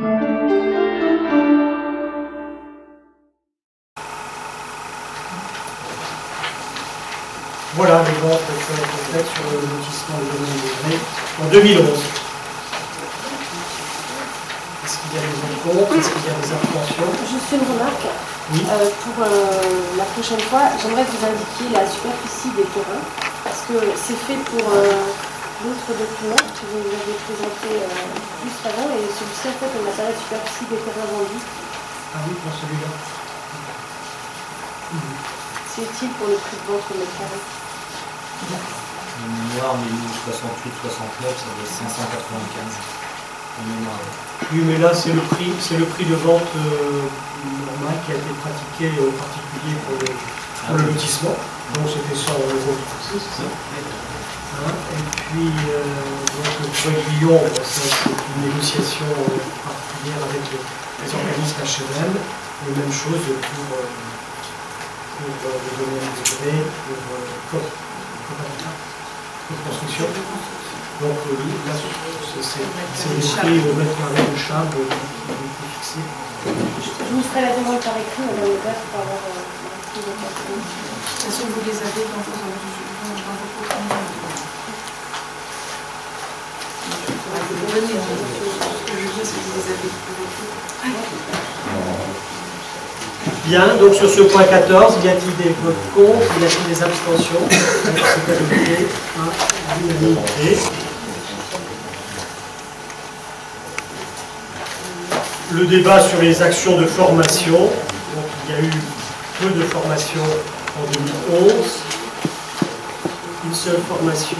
Voilà les ventes qui ont été faites sur le lotissement de Domaine des Grès en 2011. Est-ce qu'il y a des encontres? Est-ce qu'il y a des abstentions? Juste une remarque. Oui. Pour la prochaine fois, j'aimerais que vous indiquiez la superficie des terrains, parce que c'est fait pour l'autre document que vous nous avez présenté juste avant, et celui-ci, en fait, on n'a pas la superficie des terrains vendus. Ah oui, pour celui-là. C'est utile pour le prix de vente au mètre carré. En mémoire, 68-69, ça doit être 595. En mémoire. Oui, mais là, c'est le prix de vente normal qui a été pratiqué en particulier pour le lotissement. Donc c'était 100 € fixés, c'est ça. Et puis, donc, pour Aiguillon, c'est une négociation particulière avec les organismes HLM. Et même chose pour le domaine des Grès, pour construction. Donc là, c'est le prix au mètre carré de Chab qui est fixé. Je vous ferai la demande par écrit, Madame Lebert, pour avoir le prix de vente. De toute façon, vous les avez dans vos programmes. Vous venez, ce que je veux, c'est que vous les avez pour Bien, donc sur ce point 14, y a-t-il des votes contre, y a-t-il des abstentions? C'est adopté à l'unanimité. Le débat sur les actions de formation. Donc, il y a eu peu de formations en 2011. Une seule formation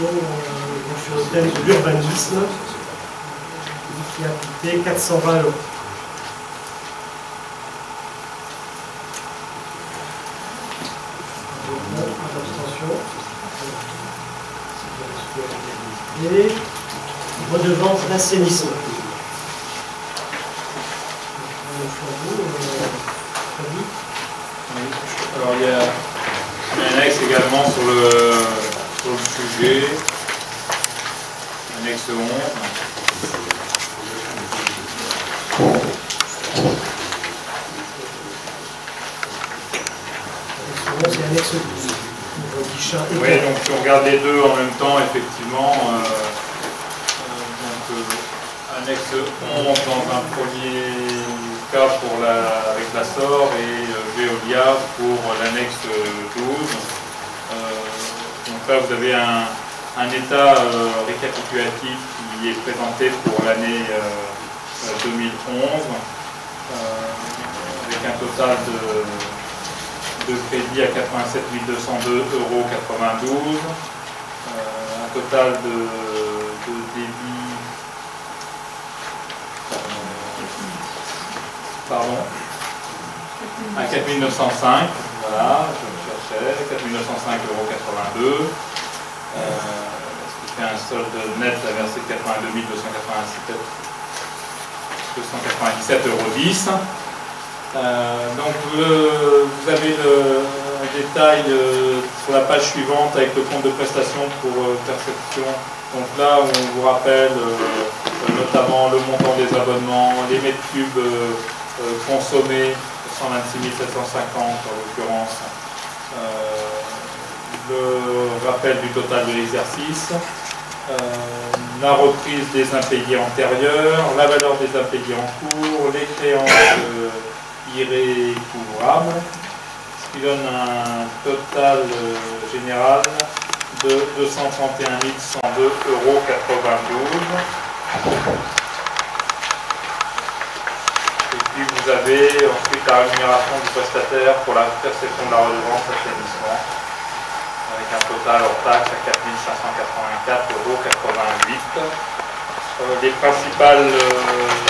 sur le thème de l'urbanisme qui a coûté 420 €. Et redevance d'assainissement. Alors il y a un annexe également sur le sujet, annexe 11. C'est annexe 12. Oui, donc si on regarde les deux en même temps, effectivement, annexe 11 dans un premier cas avec la SOR et Veolia pour l'annexe 12. Donc là, vous avez un état récapitulatif qui est présenté pour l'année 2011, avec un total de crédit à 87 202,92 €, un total de débit à 4 905, voilà, je me cherchais, 4 905,82 €, ce qui fait un solde net à verser 82 297,10 €. Donc vous avez un détail sur la page suivante avec le compte de prestation pour perception. Donc là on vous rappelle notamment le montant des abonnements, les mètres cubes consommés, 126 750 en l'occurrence, le rappel du total de l'exercice, la reprise des impayés antérieurs, la valeur des impayés en cours, les créances irrécouvrables, ce qui donne un total général de 231 102,92 €. Et puis vous avez ensuite la rémunération du prestataire pour la perception de la redevance assainissement, avec un total hors taxe à 4 584,88 €. Les principales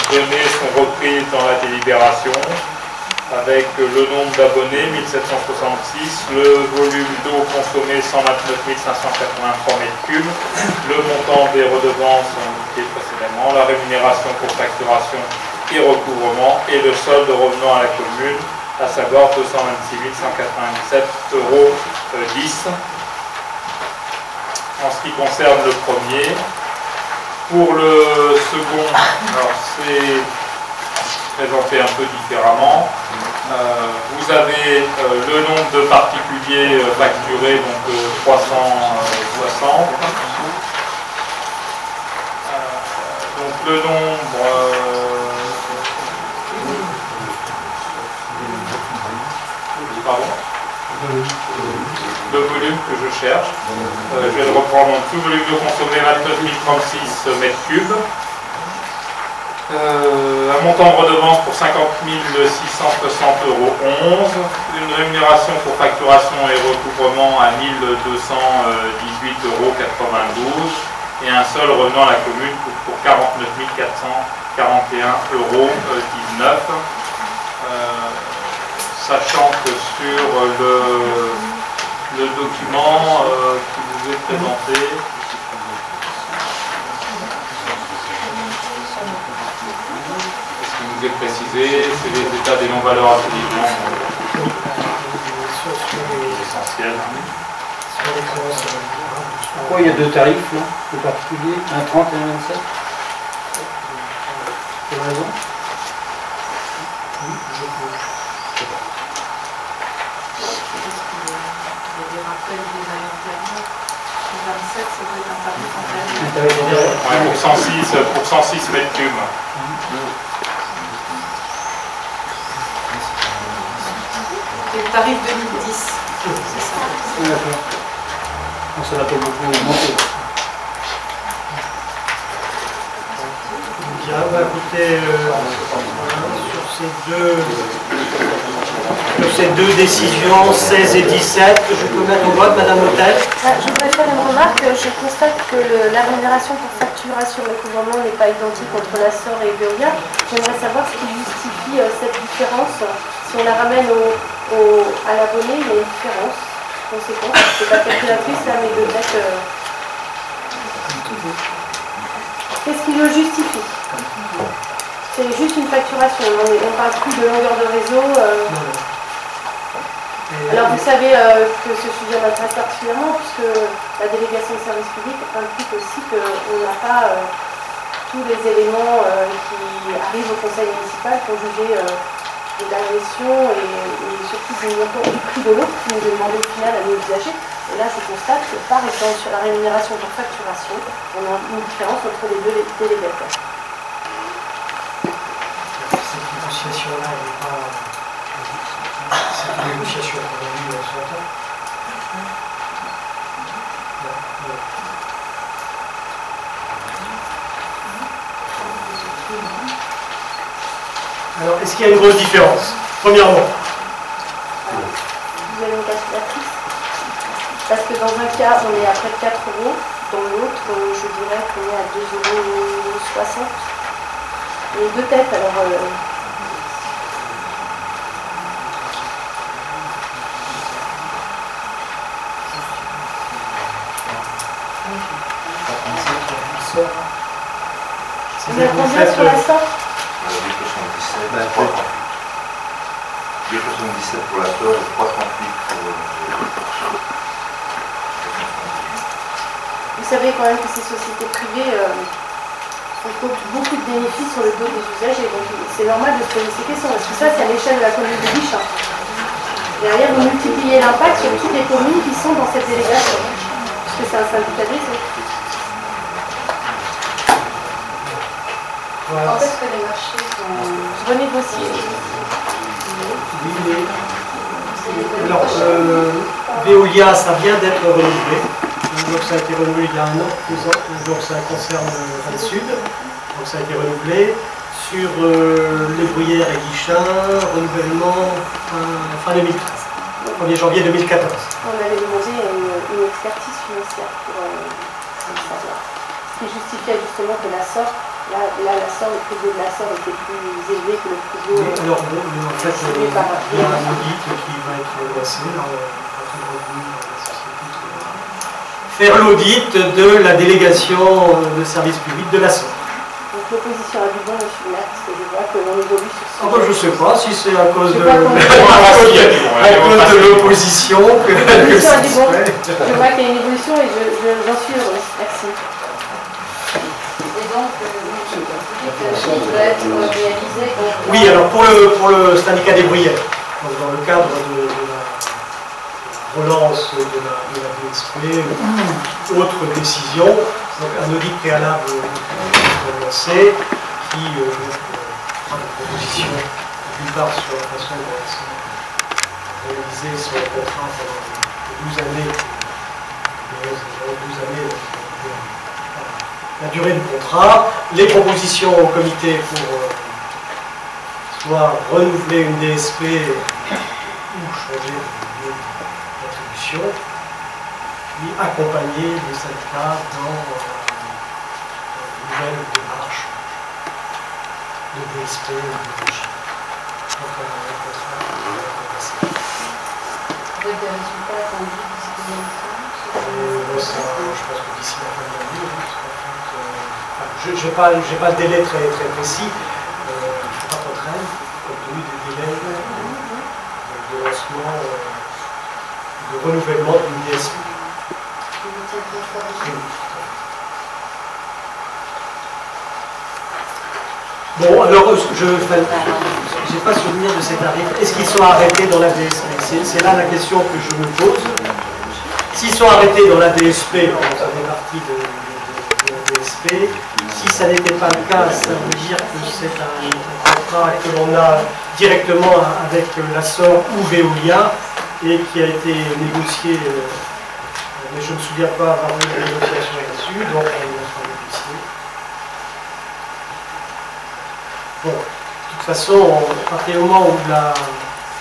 données sont reprises dans la délibération, avec le nombre d'abonnés, 1766, le volume d'eau consommé, 129 583 m3, le montant des redevances indiqué précédemment, la rémunération pour facturation et recouvrement, et le solde revenant à la commune, à savoir 226 197,10 €. En ce qui concerne le premier, pour le second, alors c'est présenté un peu différemment. Vous avez le nombre de particuliers facturés, donc 360. Donc le nombre... pardon, le volume que je cherche. Je vais le reprendre. Donc, tout volume de consommé 29 036 mètres cubes. Un montant de redevance pour 50 660,11 €. Une rémunération pour facturation et recouvrement à 1218,92 € et un seul revenant à la commune pour 49 441,19 €. Sachant que sur le document qui vous est présenté, ce qui vous est précisé, c'est les états des non-valeurs intelligents essentiels. Pourquoi il y a deux tarifs là, de particuliers, un 30 et un 27? Quelle raison? Ouais, pour 106 mètres cubes. Et le tarif 2010, c'est ça. D'accord. Ça n'a pas beaucoup augmenté. Bien, écoutez, sur ces deux décisions, 16 et 17, je peux mettre au vote, Madame Hôtel. Je voudrais faire une remarque. Je constate que la rémunération pour facturation et recouvrement n'est pas identique entre la SOR et Veolia. J'aimerais savoir ce qui justifie cette différence. Si on la ramène à l'abonné, il y a une différence conséquente. Je ne sais pas calculatrice là, mais peut-être. Qu'est-ce qui le justifie? C'est juste une facturation. On ne parle plus de longueur de réseau. Alors vous savez que ce sujet m'intéresse particulièrement puisque la délégation de service public implique aussi qu'on n'a pas tous les éléments qui arrivent au conseil municipal pour juger de la gestion et surtout du prix de l'eau qui nous est demandé au final à nos usagers. Et là je constate que par exemple sur la rémunération par facturation, on a une différence entre les deux délégataires. Cette négociation-là, elle n'est pas... Cette négociation qu'on a eue ce matin. Alors, est-ce qu'il y a une grosse différence? Premièrement. Vous avez une calculatrice? Parce que dans un cas, on est à près de 4 €. Dans l'autre, je dirais qu'on est à 2,60 €. Les deux têtes, alors... On a combien sur la SOR? 2,77 pour la SOR et 3,38 pour... Vous savez quand même que ces sociétés privées comptent beaucoup de bénéfices sur le dos des usagers. Donc c'est normal de se poser ces questions. Parce que ça, c'est à l'échelle de la commune de Bichat. Derrière, vous multipliez l'impact sur toutes les communes qui sont dans cette délégation. Puisque c'est un syndicat de réseau. Quand est-ce que les marchés sont renégociés? Oui, alors, Veolia, ça vient d'être renouvelé. Donc ça a été renouvelé il y a 1 an, 2 ans. Donc ça concerne le Sud. Donc ça a été renouvelé. Sur les Bruyères et Guichin, renouvellement fin 2013, 1er janvier 2014. On avait demandé une expertise financière pour savoir. Ce qui justifiait justement que la SOR, là la SOR, le prix de la SOR était plus élevé que le prix de l'eau. Oui, alors bon, en fait, il y a un audit qui va être lancé. Faire l'audit de la délégation de service public de la SOR. Donc l'opposition a du bon, monsieur le maire, parce que je vois que l'on évolue sur ce je ne sais pas si c'est à cause de l'opposition que l'opposition a du bon. Je vois qu'il y a une évolution et j'en suis heureuse. Merci. Et donc, vous dites que planification doit être réalisée quand... Oui, alors pour le syndicat des bruyères, dans le cadre de la relance de la DSP ou autre décision, donc un audit préalable lancé qui fera des propositions d'une part sur la façon dont elles sont réalisées sur le contrat pendant 12 années, la durée du contrat, les propositions au comité pour soit renouveler une DSP ou changer d'attribution, puis accompagner les syndicats dans une nouvelle démarche de DSP ou de régie. Vous avez des résultats attendus d'ici combien de temps? Je pense que d'ici la fin de l'année, je n'ai pas le délai très précis, il ne faut pas qu'on traîne, compte tenu des délais de lancement, de renouvellement d'une DSP. Bon, alors, je n'ai pas souvenir de ces tarifs. Est-ce qu'ils sont arrêtés dans la DSP? C'est là la question que je me pose. S'ils sont arrêtés dans la DSP, ça fait partie de la DSP. Si ça n'était pas le cas, ça veut dire que c'est un contrat que l'on a directement avec l'ASSOR ou Veolia et qui a été négocié, mais je ne me souviens pas avoir eu de négociation là-dessus, donc on va négocier. Bon, de toute façon, à partir du moment où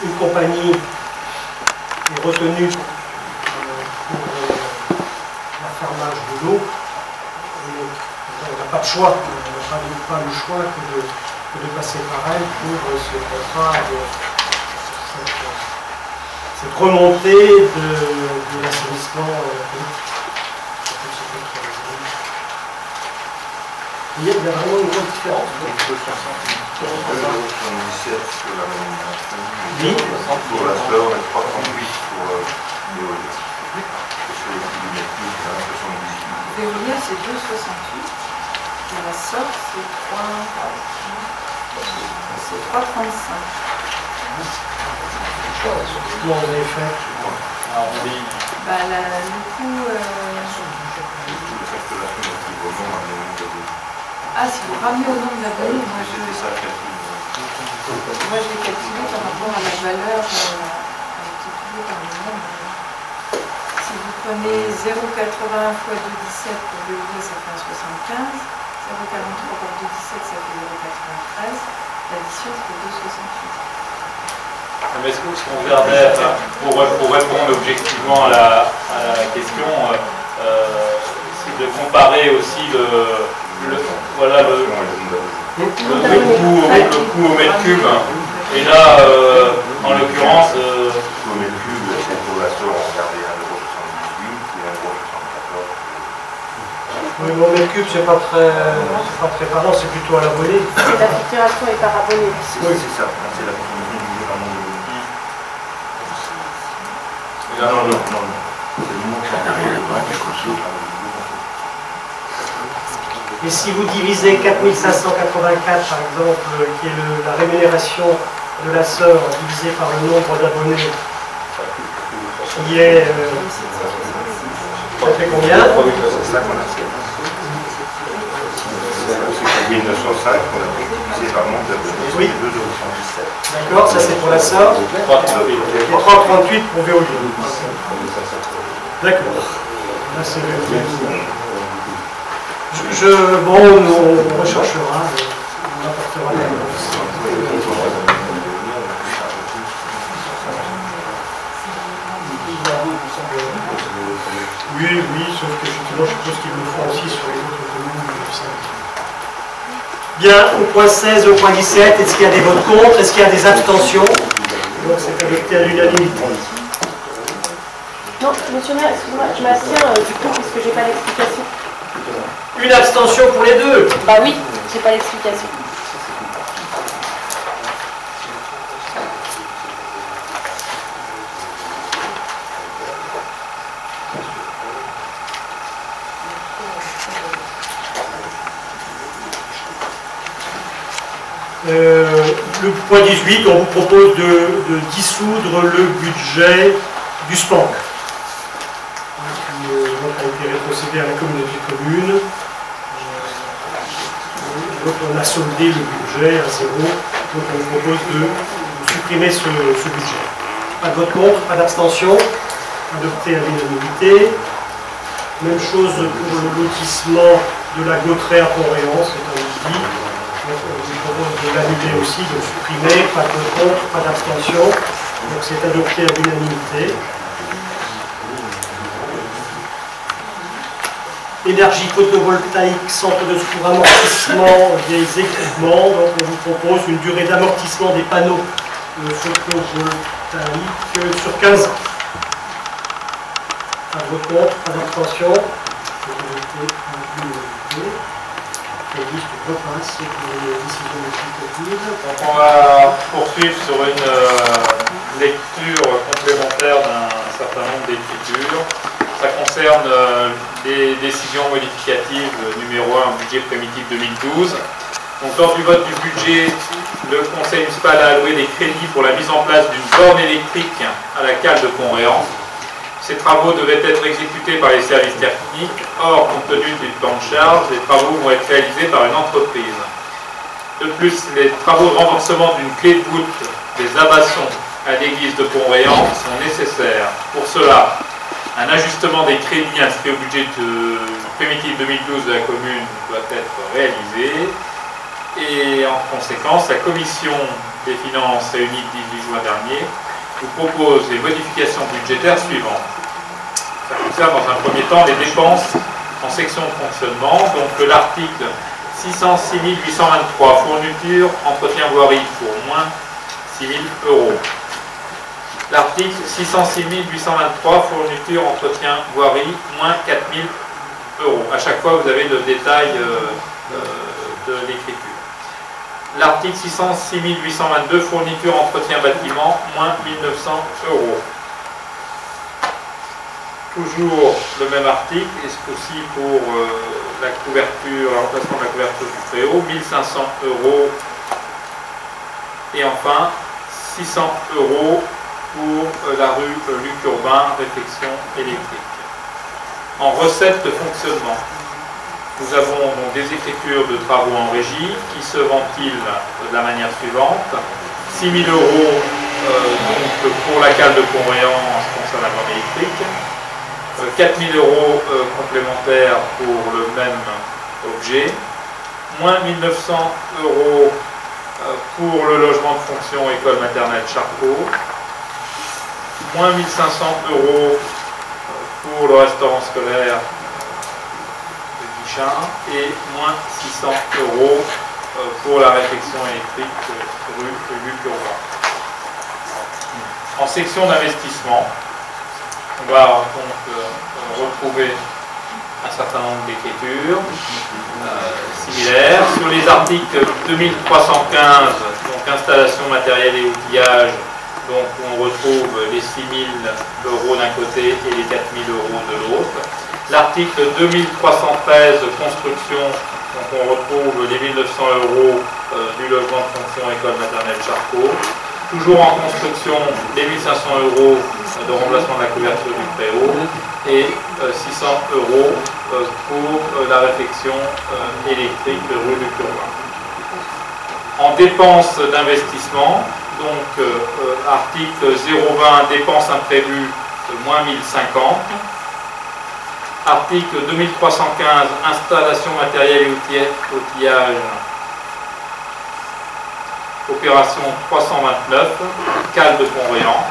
une compagnie est retenue fermage de l'eau, on n'a pas de choix, on n'a pas le choix que de passer par elle pour ce contrat, cette remontée de l'assainissement. Il y a vraiment une grande différence. Oui, pour la sœur, et 3,38 pour Veolia. Veolia, c'est 2,68. Et la SOR, c'est 3,35. Comment vous avez fait? Bah, le coût... Ah, si vous ramenez au nombre d'abonnés, moi je l'ai calculé par rapport à la valeur multipliée par le nombre. Si vous prenez 0,80 fois 2,17 pour Veolia, ça fait 1,75. 0,43 par 2,17, ça fait 0,93. L'addition, ça fait 2,68. Mais est-ce qu'on regardait, pour répondre objectivement à la question, c'est de comparer aussi le coût au mètre cube. Et là, en l'occurrence... au mètre cube, c'est pour la SOR, on regardait 1,78 et 1,74. Oui, mais au mètre cube, c'est pas très parlant, c'est plutôt à l'abonné. La facturation est par abonné. Oui, c'est ça, c'est la consommation divisée par nombre de... Non. C'est le nombre quelque chose. Et si vous divisez 4584 par exemple, qui est la rémunération de la SOR divisée par le nombre d'abonnés, qui est... ça fait combien? C'est ça qu'on a fait. C'est 1905 qu'on a divisé par le nombre d'abonnés. Oui. 2,77. D'accord, ça c'est pour la SOR. Et 3,38 pour Veolia. D'accord. Là c'est Veolia. Bon, on recherchera, on apportera la réponse. Oui, sauf que effectivement, je suppose qu'ils le feront aussi sur les autres communes du syndicat. Bien, au point 16, au point 17, est-ce qu'il y a des votes contre? Est-ce qu'il y a des abstentions? Donc c'est adopté à l'unanimité. Non, monsieur le maire, excusez-moi, je m'abstiens du coup, puisque j'ai pas l'explication. Une abstention pour les deux? Bah oui, j'ai pas l'explication. Le point 18, on vous propose de dissoudre le budget du SPANC, qui donc a été rétrocédé à la communauté de communes. Donc on a soldé le budget à zéro, donc on vous propose de supprimer ce budget. Pas de vote contre, pas d'abstention, adopté à l'unanimité. Même chose pour le lotissement de la Gautrerie à Pont-Réan, c'est un outil. Donc on vous propose de l'annuler aussi, de le supprimer, pas de vote contre, pas d'abstention. Donc c'est adopté à l'unanimité. Énergie photovoltaïque, centre de secours, amortissement des équipements. Donc on vous propose une durée d'amortissement des panneaux photovoltaïques sur 15 ans. Pas de vote contre, pas d'abstention. La liste repasse pour les décisions législatives. Donc on va poursuivre sur une lecture complémentaire d'un certain nombre d'écritures. Ça concerne les décisions modificatives numéro 1 budget primitif 2012. Donc lors du vote du budget, le conseil municipal a alloué des crédits pour la mise en place d'une borne électrique à la cale de Pont-Réan. Ces travaux devaient être exécutés par les services techniques. Or, compte tenu du plan de charge, les travaux vont être réalisés par une entreprise. De plus, les travaux de renforcement d'une clé de voûte des abassons à l'église de Pont-Réan sont nécessaires. Pour cela, un ajustement des crédits inscrits au budget primitif 2012 de la commune doit être réalisé. Et en conséquence, la commission des finances réunie le 18 juin dernier vous propose les modifications budgétaires suivantes. Ça concerne dans un premier temps les dépenses en section de fonctionnement. Donc l'article 606 823, fourniture, entretien voirie pour moins 6 000 €. L'article 606 823, fourniture, entretien voirie, moins 4 000 €. À chaque fois, vous avez le détail de l'écriture. L'article 606 822, fourniture, entretien, bâtiment, moins 1 900 €. Toujours le même article, et ce coup-ci pour la couverture, le remplacement de la couverture du préau, 1 500 €. Et enfin, 600 € pour la rue Luc Urbain, réfection électrique. En recette de fonctionnement, nous avons donc des écritures de travaux en régie qui se ventilent de la manière suivante. 6 000 € donc pour la cale de Pont-Réan en ce qui concerne la borne électrique. 4 000 € complémentaires pour le même objet. Moins 1 900 € pour le logement de fonction école maternelle Charcot. Moins 1 500 € pour le restaurant scolaire de Guichin et moins 600 € pour la réfection électrique rue Luc Urbain. En section d'investissement, on va donc retrouver un certain nombre d'écritures similaires. Sur les articles 2315, donc installation, matériel et outillage, donc on retrouve les 6 000 € d'un côté et les 4 000 € de l'autre. L'article 2313, construction, donc on retrouve les 1 900 € du logement de fonction école maternelle Charcot. Toujours en construction, les 1 500 € de remplacement de la couverture du préau et 600 € pour la réfection électrique rue Luc Urbain. En dépenses d'investissement, donc article 020, dépenses imprévues, moins 1050. Article 2315, installation matériel et outillage, opération 329, cale de Pont-Réan,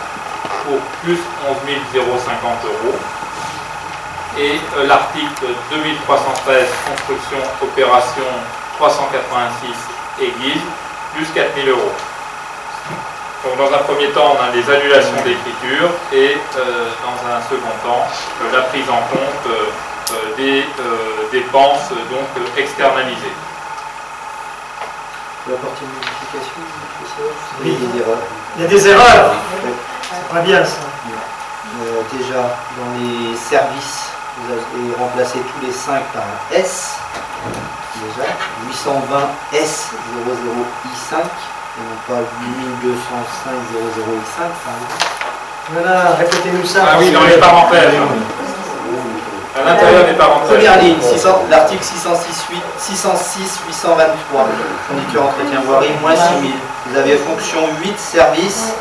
pour plus 11 050 €. Et l'article 2313, construction, opération 386, église, plus 4 000 €. Donc, dans un premier temps, on a des annulations d'écriture et dans un second temps, la prise en compte des dépenses donc externalisées. La partie de modification, Oui. il y a des erreurs. Il y a des erreurs. C'est pas bien ça. Déjà, dans les services, vous avez remplacé tous les 5 par un S. déjà. 820S00I5, et non pas 820500I5 par exemple. Voilà, répétez-nous ça. Ah oui, dans les parenthèses. À l'intérieur des parenthèses. Première ligne, l'article 606 823, fourniture entretien voirie, moins 6000. Vous avez fonction 8, service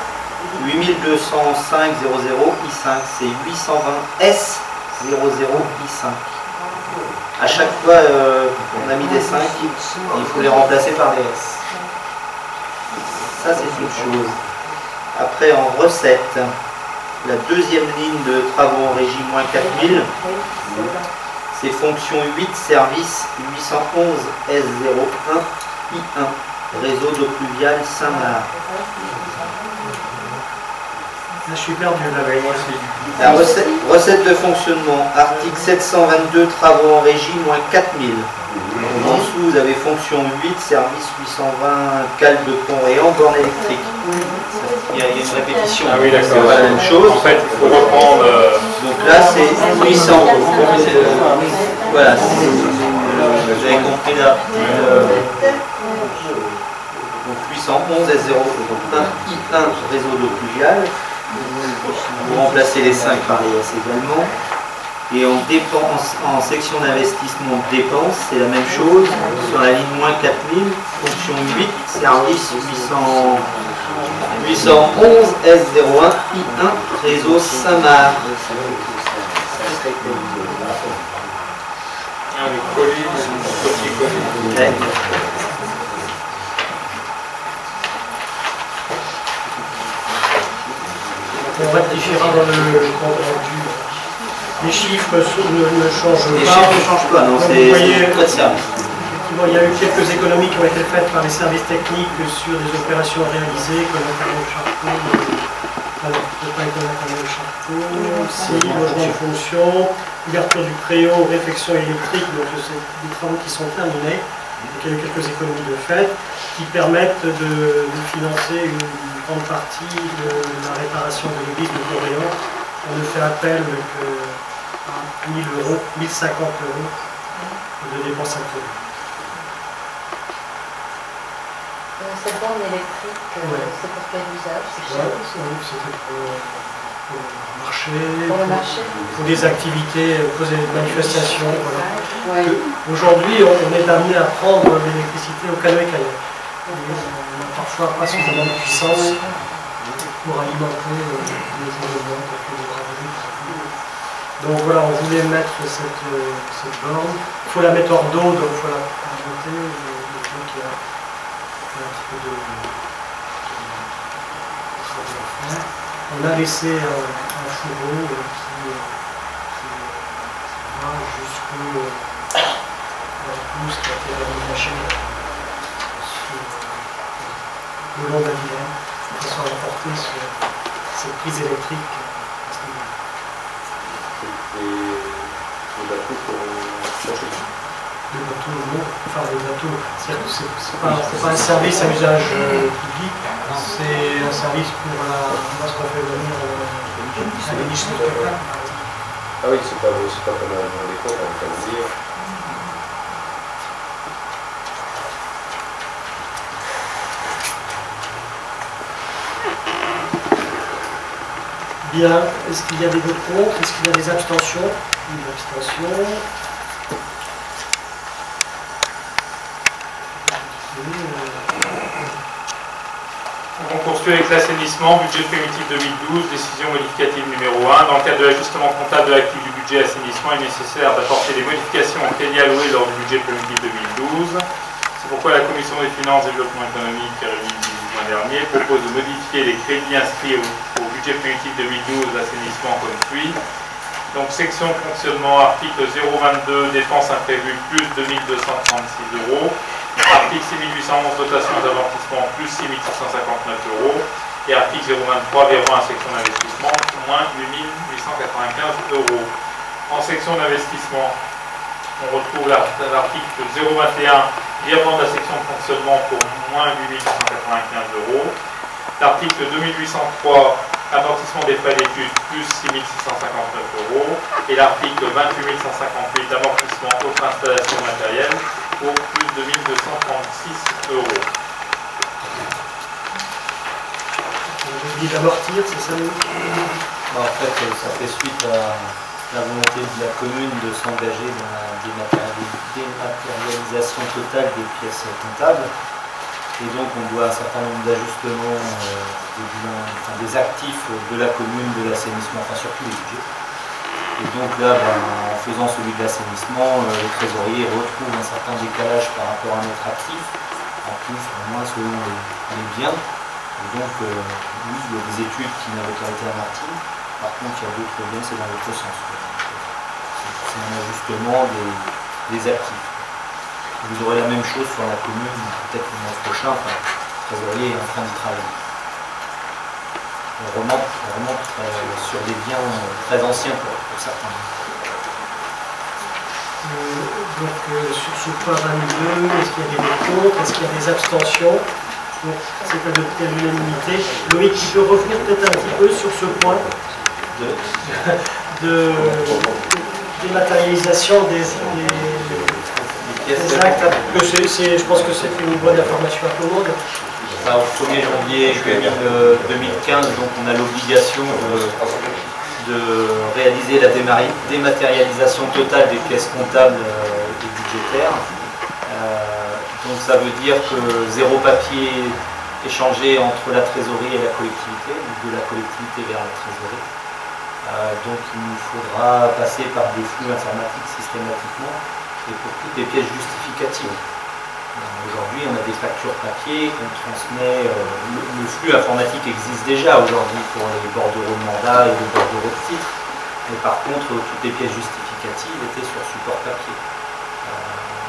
8205 00I5, c'est 820S00I5. À chaque fois on a mis des 5, il faut les remplacer par des S. Ça c'est une chose. Après en recette, la deuxième ligne de travaux en régie, moins 4000, c'est fonction 8, service 811 S01 I1, réseau d'eau pluviale Saint-Marc. Là, je suis perdu, là, avec moi aussi. La recette de fonctionnement, article 722, travaux en régie, moins 4000. En dessous, vous avez fonction 8, service 820, cale de Pont-Réan, borne électrique. Il y a une répétition. Ah oui, d'accord. C'est pas la même chose. En fait, il faut reprendre. Donc là, c'est 800. Voilà. Vous avez compris là. Donc 811 S01 I1, réseau d'eau pluviale. Vous remplacez les 5 par les S également. Et en section d'investissement de dépenses, c'est la même chose. Sur la ligne moins 4000, fonction 8, service 811 S01 I1, réseau Saint-Marc. Le colis, petit colis. Ouais. On rectifiera dans le compte rendu. Les chiffres ne changent pas. Les chiffres ne changent pas, non, Donc, c'est vous voyez, le code service. effectivement, il y a eu quelques économies qui ont été faites par les services techniques sur des opérations réalisées, comme l'intérieur de Charcot, alors peut-être pas être l'intérieur de Charcot, si, logement de fonction, ouverture du préau, réfection électrique, donc c'est des travaux qui sont terminés. Donc il y a eu quelques économies de fait qui permettent de financer une grande partie de la réparation de l'église de Pont-Réan. On ne fait appel à 1000 euros, 1050 euros de dépenses actuelles. Cette borne électrique, Ouais. c'est pour quel usage? C'était pour le marché, Pour le marché? pour des activités, pour des manifestations. Voilà. Ouais. Aujourd'hui, on est amené à prendre l'électricité au Canot-et-Kayak. On n'a parfois pas suffisamment de puissance pour alimenter les événements tels que les braderies. Donc voilà, on voulait mettre cette borne. Il faut la mettre hors d'eau, donc il faut la monter. Donc il y a un petit peu de travail à faire. On a laissé un fourreau qui va jusqu'au la pousse qui a été aménagée le long de la Vilaine, de façon à apporter cette prise électrique à ce niveau. Et les bateaux seront cherchés. Les bateaux, non, enfin les bateaux, c'est pas un service à usage public, c'est un service pour lorsqu'on fait venir les niches de spectacle. Ah oui, c'est pas comme un décor, on va le dire. Bien, est-ce qu'il y a des votes contre? Est-ce qu'il y a des abstentions? Une abstention. On poursuit avec l'assainissement, budget primitif 2012, décision modificative numéro 1. Dans le cadre de l'ajustement comptable de l'actif du budget assainissement, il est nécessaire d'apporter des modifications au crédit alloué lors du budget primitif 2012. C'est pourquoi la Commission des finances et développement économique, réunie le 18 juin dernier, propose de modifier les crédits inscrits au budget primitif 2012 d'assainissement comme suit. Donc section fonctionnement, article 022, dépenses imprévues, plus 2236 euros. Article 6811, dotation d'amortissement, plus 6659 euros. Et article 023, virement à section d'investissement, moins 8895 euros. En section d'investissement, on retrouve l'article 021, virement de la section de fonctionnement pour moins 8895 euros. L'article 2803, amortissement des frais d'études plus 6 659 €, et l'article 28 158, amortissement autre installation matérielle pour plus de 1 236 €. J'ai dit d'amortir, c'est ça? En fait, ça fait suite à la volonté de la commune de s'engager dans la dématérialisation totale des pièces comptables. Et donc on doit un certain nombre d'ajustements des actifs de la commune, de l'assainissement, enfin surtout les budgets. Et donc là, en faisant celui de l'assainissement, le trésorier retrouve un certain décalage par rapport à notre actif, en plus, au moins selon les biens. Et donc, oui, il y a des études qui n'avaient pas été amorties. Par contre, il y a d'autres biens, c'est dans l'autre sens. C'est un ajustement des actifs. Vous aurez la même chose sur la commune, peut-être le mois prochain, enfin, le trésorier est en train d'y travailler. On remonte sur des biens très anciens pour certains. Donc sur ce point 22, est-ce qu'il y a des votes contre? Est-ce qu'il y a des abstentions? Donc c'est adopté à l'unanimité. Loïc, tu peux revenir peut-être un petit peu sur ce point de dématérialisation des actes. Je pense que c'est une bonne information à tout le monde. Au 1er janvier 2015, donc on a l'obligation de réaliser la dématérialisation totale des pièces comptables et budgétaires. Donc ça veut dire que zéro papier échangé entre la trésorerie et la collectivité, ou de la collectivité vers la trésorerie. Donc il nous faudra passer par des flux informatiques systématiquement et pour toutes les pièces justificatives. Aujourd'hui, on a des factures papier qu'on transmet. Le flux informatique existe déjà aujourd'hui pour les bordereaux de mandat et les bordereaux de titre. Mais par contre, toutes les pièces justificatives étaient sur support papier,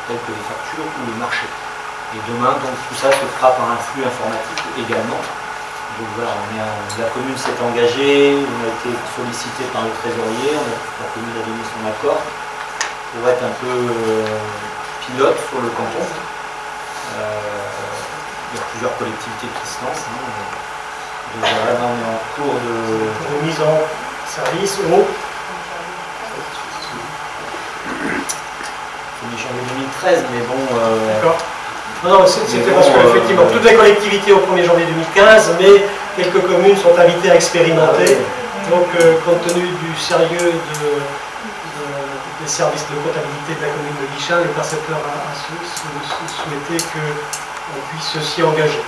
tels que les factures ou les marchés. Et demain, donc, tout ça se fera par un flux informatique également. Donc voilà, la commune s'est engagée, on a été sollicité par le trésorier, la commune a donné son accord pour être un peu pilote sur le canton. Il y a plusieurs collectivités qui se lancent. Donc voilà, là on est en cours de mise en service au 1er janvier 2013, mais bon. D'accord. Non, c'était parce qu'effectivement, toutes les collectivités au 1er janvier 2015, mais quelques communes sont invitées à expérimenter. Donc, compte tenu du sérieux des services de comptabilité de la commune de Guichen, le percepteur a souhaité qu'on puisse s'y engager.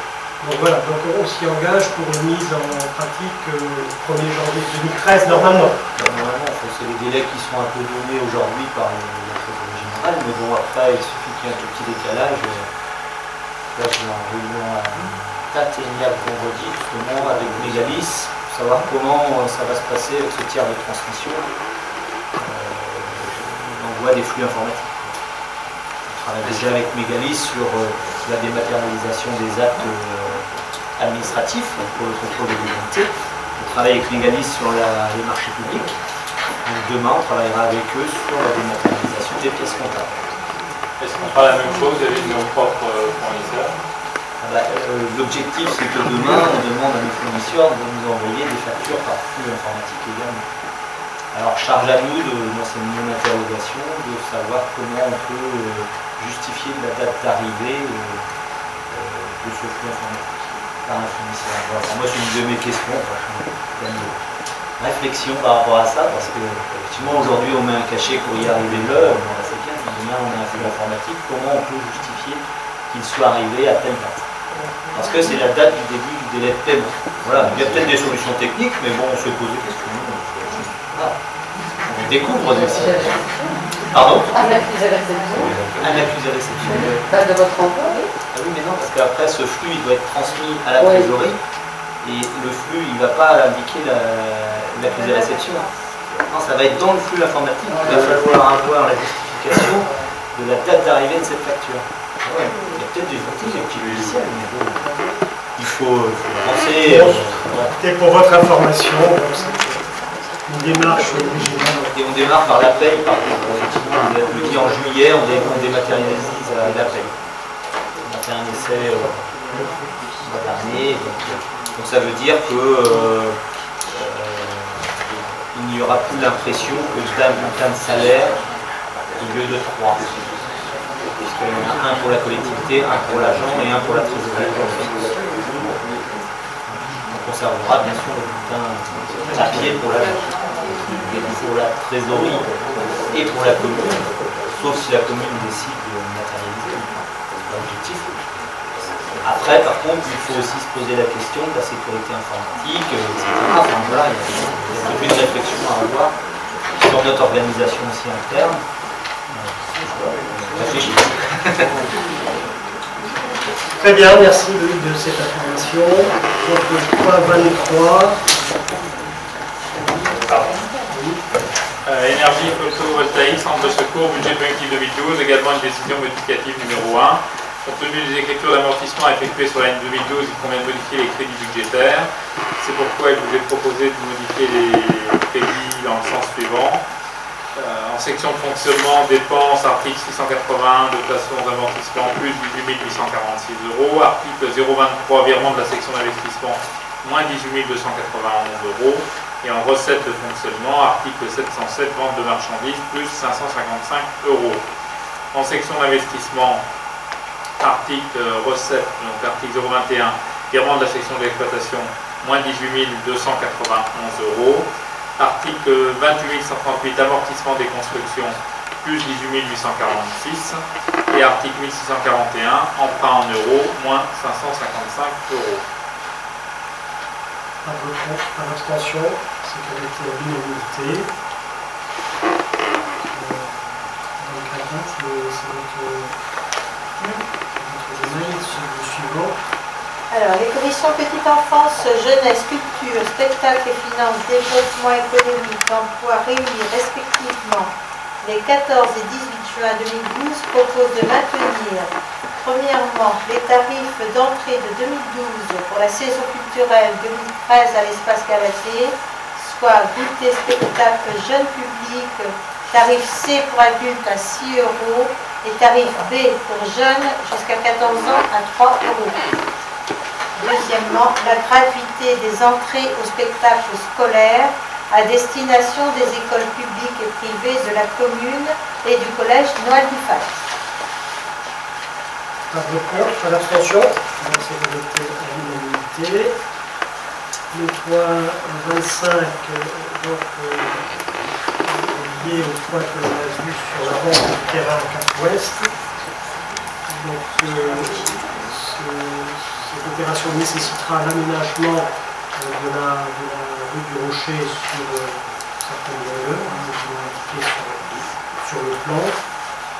Donc voilà, donc on s'y engage pour une mise en pratique le 1er janvier 2013 normalement. Normalement, c'est les délais qui sont un peu donnés aujourd'hui par la trésorerie générale, mais bon, après, il suffit qu'il y ait un tout petit décalage. Là, je suis en réunion à date vendredi, justement, avec Mégalis, pour savoir comment ça va se passer avec ce tiers de transmission. L'envoi des flux informatiques. On travaille déjà avec Mégalis sur la dématérialisation des actes administratifs pour le contrôle de l'identité. On travaille avec Mégalis sur les marchés publics. Donc demain, on travaillera avec eux sur la dématérialisation des pièces comptables. Est-ce qu'on fera la même chose avec nos propres fournisseurs? L'objectif, c'est que demain, on demande à nos fournisseurs de nous envoyer des factures par flux informatique également. Alors, charge à nous, moi c'est mon interrogation, de savoir comment on peut justifier la date d'arrivée de ce flux informatique par un fournisseur. Alors, moi, c'est une de mes questions, une réflexion par rapport à ça, parce que effectivement, aujourd'hui, on met un cachet courrier arrivé l'heure, c'est bien, demain, on a un flux informatique, comment on peut justifier qu'il soit arrivé à telle date? Parce que c'est la date du début du délai de paiement. Voilà, il y a peut-être des solutions techniques, mais bon, on se pose des questions. On découvre des situations. Pardon? Un accusé réception. Un accusé réception. Pas de votre emploi, oui. Ah oui, mais non, parce qu'après, ce flux, il doit être transmis à la trésorerie. Et le flux, il ne va pas indiquer l'accusé réception. Non, ça va être dans le flux informatique. Il va falloir avoir la justification de la date d'arrivée de cette facture. Ouais, il y a peut-être des outils, des petits logiciels, mais bon, il faut penser. Et pour votre information, une démarche originale. Et on démarre par la paye, par contre. Effectivement, le dit en juillet, on dématérialise la paye. On a fait un essai l'an dernier. Donc ça veut dire que n'y aura plus l'impression que dame bulletin de salaire au lieu de 3. Puisqu'il y en a un pour la collectivité, un pour l'agent et un pour la trésorerie. On conservera bien sûr le bulletin papier pour l'agent, pour la trésorerie et pour la commune, sauf si la commune décide de matérialiser l'objectif. Après, par contre, il faut aussi se poser la question de la sécurité informatique, etc. Enfin, voilà, il y a toute une réflexion à avoir sur notre organisation aussi interne. Réfléchis. Très bien, merci Loïc de cette information. Donc le point 23. Énergie photovoltaïque, centre de secours, budget collectif 2012, également une décision modificative numéro 1. Compte tenu des écritures d'amortissement effectuées sur l'année 2012, il convient de modifier les crédits budgétaires. C'est pourquoi il vous est proposé de modifier les crédits dans le sens suivant. En section de fonctionnement, dépenses, article 681, dotation d'amortissement, plus 18 846 €. Article 023, virement de la section d'investissement, moins 18 291 €. Et en recette de fonctionnement, article 707, vente de marchandises, plus 555 €. En section d'investissement, article recette, donc article 021, virement de la section d'exploitation, moins 18 291 €. Article 28 138, amortissement des constructions, plus 18 846. Et article 1641, emprunt en euros, moins 555 €. Pas de contre, pas d'abstention, c'est adopté à l'unanimité. Donc la date, c'est votre domaine, le suivant. Alors, les commissions petite enfance, jeunesse, culture, spectacle et finances, développement économique, emploi réunis respectivement les 14 et 18 juin 2012 proposent de maintenir, premièrement, les tarifs d'entrée de 2012 pour la saison culturelle 2013 à l'espace Galatée, soit goûter, spectacle, jeune public, tarif C pour adultes à 6 € et tarif B pour jeunes jusqu'à 14 ans à 3 €. Deuxièmement, la gratuité des entrées aux spectacles scolaires à destination des écoles publiques et privées de la commune et du collège Noël du Fax. Pas de contre, pas d'abstention. Donc c'est adopté à l'unanimité. Le point 25, donc lié au point que l'on a vu sur la vente du terrain en Cap Ouest. Donc cette opération nécessitera l'aménagement de la rue du Rocher sur certaines longueurs, sur le plan.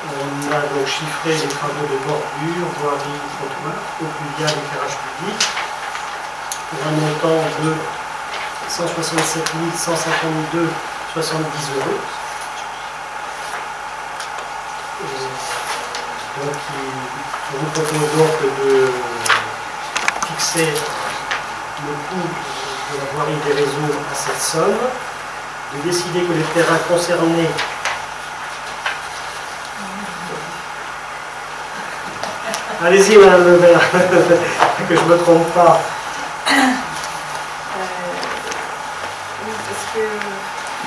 On a donc chiffré les travaux de bordure, voirie, trottoir, eau pluviale, éclairage public, pour un montant de 167 152,70 €. Donc, on vous propose donc de fixer le coût de la voirie des réseaux à cette somme, de décider que les terrains concernés allez-y Madame Le Maire, que je ne me trompe pas. Oui, parce que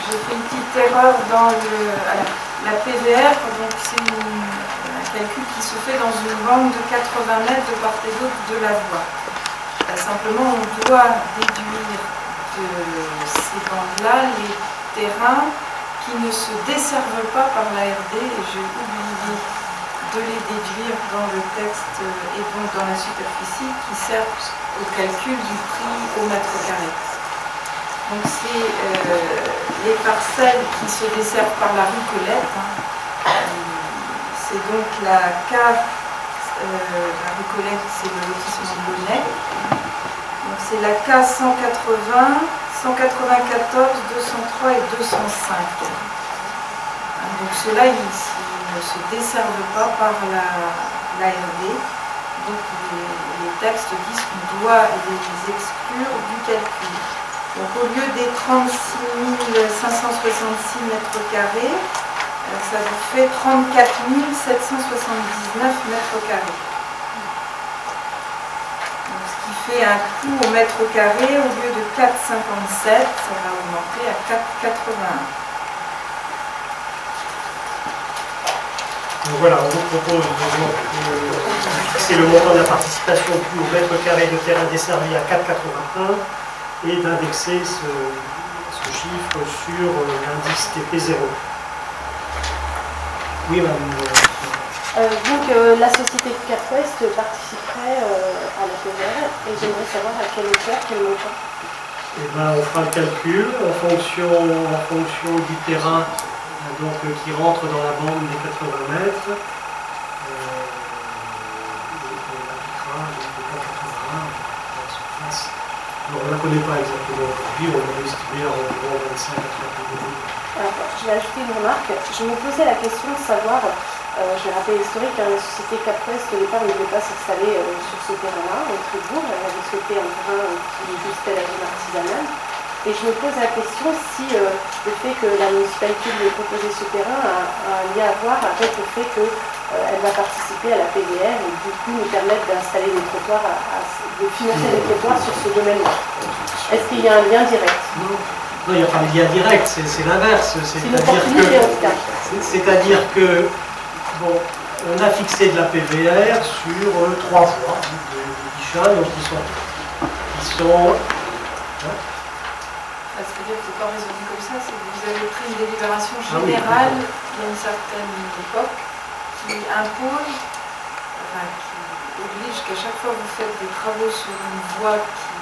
j'ai fait une petite erreur dans la PVR, donc c'est un calcul qui se fait dans une bande de 80 mètres de part et d'autre de la voie. Simplement, on doit déduire de ces bandes-là les terrains qui ne se desservent pas par l'ARD, et j'ai oublié de les déduire dans le texte et donc dans la superficie qui servent au calcul du prix au mètre carré. Donc c'est les parcelles qui se desservent par la rue Colette. C'est donc la cave, la rue Colette, c'est le lotissement de Bonnet. Donc c'est la case 180, 194, 203 et 205. Donc ceux-là, ils ne se desservent pas par l'ARD. Donc les textes disent qu'on doit les exclure du calcul. Donc au lieu des 36 566 mètres carrés, ça vous fait 34 779 mètres carrés. Donc, ce qui fait un coût au mètre carré, au lieu de 4,57, ça va augmenter à 4,81. Donc voilà, on vous propose de fixer le montant de la participation due au mètre carré de terrain desservi à 4,81 et d'indexer ce chiffre sur l'indice TP0. Oui, madame. Donc la société CapWest participerait à la PVR et j'aimerais savoir à quelle hauteur, quel montant. Eh ben, on fera le calcul en fonction du terrain donc, qui rentre dans la bande des 80 mètres. On ne la connaît pas exactement aujourd'hui, on va estimé à environ 25 à 30 euros. Je vais ajouter une remarque. Je me posais la question de savoir, je vais rappeler l'historique, la société CapWest au départ ne voulait pas s'installer sur ce terrain-là, au Fribourg. Elle avait souhaité un terrain qui ajustait la zone artisanale. Et je me pose la question si le fait que la municipalité lui ait proposé ce terrain a un lien à voir avec le fait qu'elle va participer à la PVR et du coup nous permettre d'installer des trottoirs, de financer des trottoirs sur ce domaine-là. Est-ce qu'il y a un lien direct? Non, il n'y a pas de lien direct, c'est l'inverse. C'est une opportunité en tout cas. C'est-à-dire que, bon, on a fixé de la PVR sur 3 voies de Guichat, donc qui sont C'est-à-dire que c'est pas raisonné comme ça, c'est que vous avez pris une délibération générale il y a une certaine époque qui impose, qui oblige qu'à chaque fois que vous faites des travaux sur une voie qui,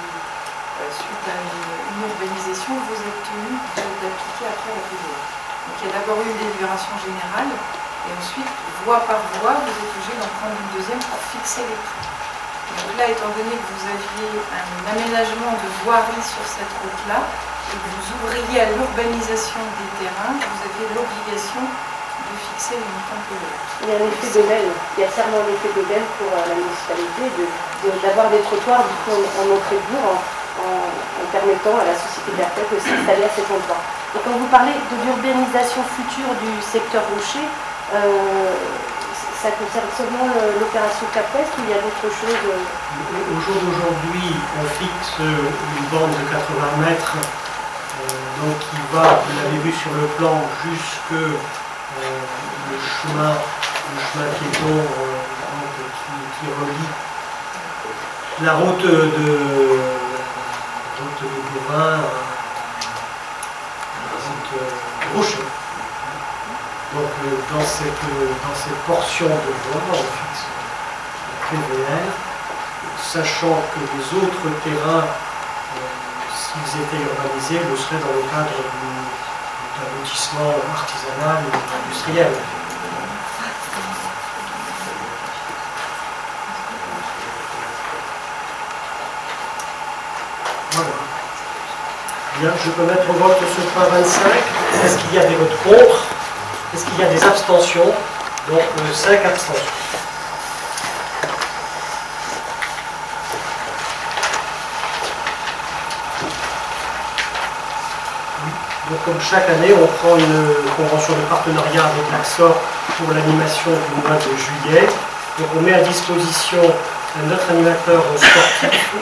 suite à une urbanisation, vous êtes tenu d'appliquer après la PVR. Donc il y a d'abord eu une délibération générale et ensuite, voie par voie, vous êtes obligé d'en prendre une deuxième pour fixer les prix. Donc là, étant donné que vous aviez un aménagement de voirie sur cette route-là, et que vous ouvriez à l'urbanisation des terrains, vous aviez l'obligation de fixer les montants PVR. Il y a un effet d'aubaine, il y a clairement un effet d'aubaine pour la municipalité d'avoir des trottoirs du coup, en entrée-bourg en permettant à la société CapWest de s'installer à cet endroit. Et quand vous parlez de l'urbanisation future du secteur rocher, ça concerne seulement l'opération CapWest ou il y a d'autres choses? Au jour d'aujourd'hui, on fixe une bande de 80 mètres donc qui va, vous l'avez vu sur le plan, jusque le chemin piéton qui relie la route de Gourin, la route Rocher. Donc dans cette portion de voie, on fixe la PVR, sachant que les autres terrains, s'ils étaient urbanisés, le seraient dans le cadre d'un lotissement artisanal ou industriel. Voilà. Bien, je peux mettre au vote ce point 25. Est-ce qu'il y a des votes contre? Est-ce qu'il y a des abstentions? Donc 5 abstentions. Donc comme chaque année, on prend une convention de partenariat avec l'AXOR pour l'animation du mois de juillet. Donc on met à disposition notre animateur sportif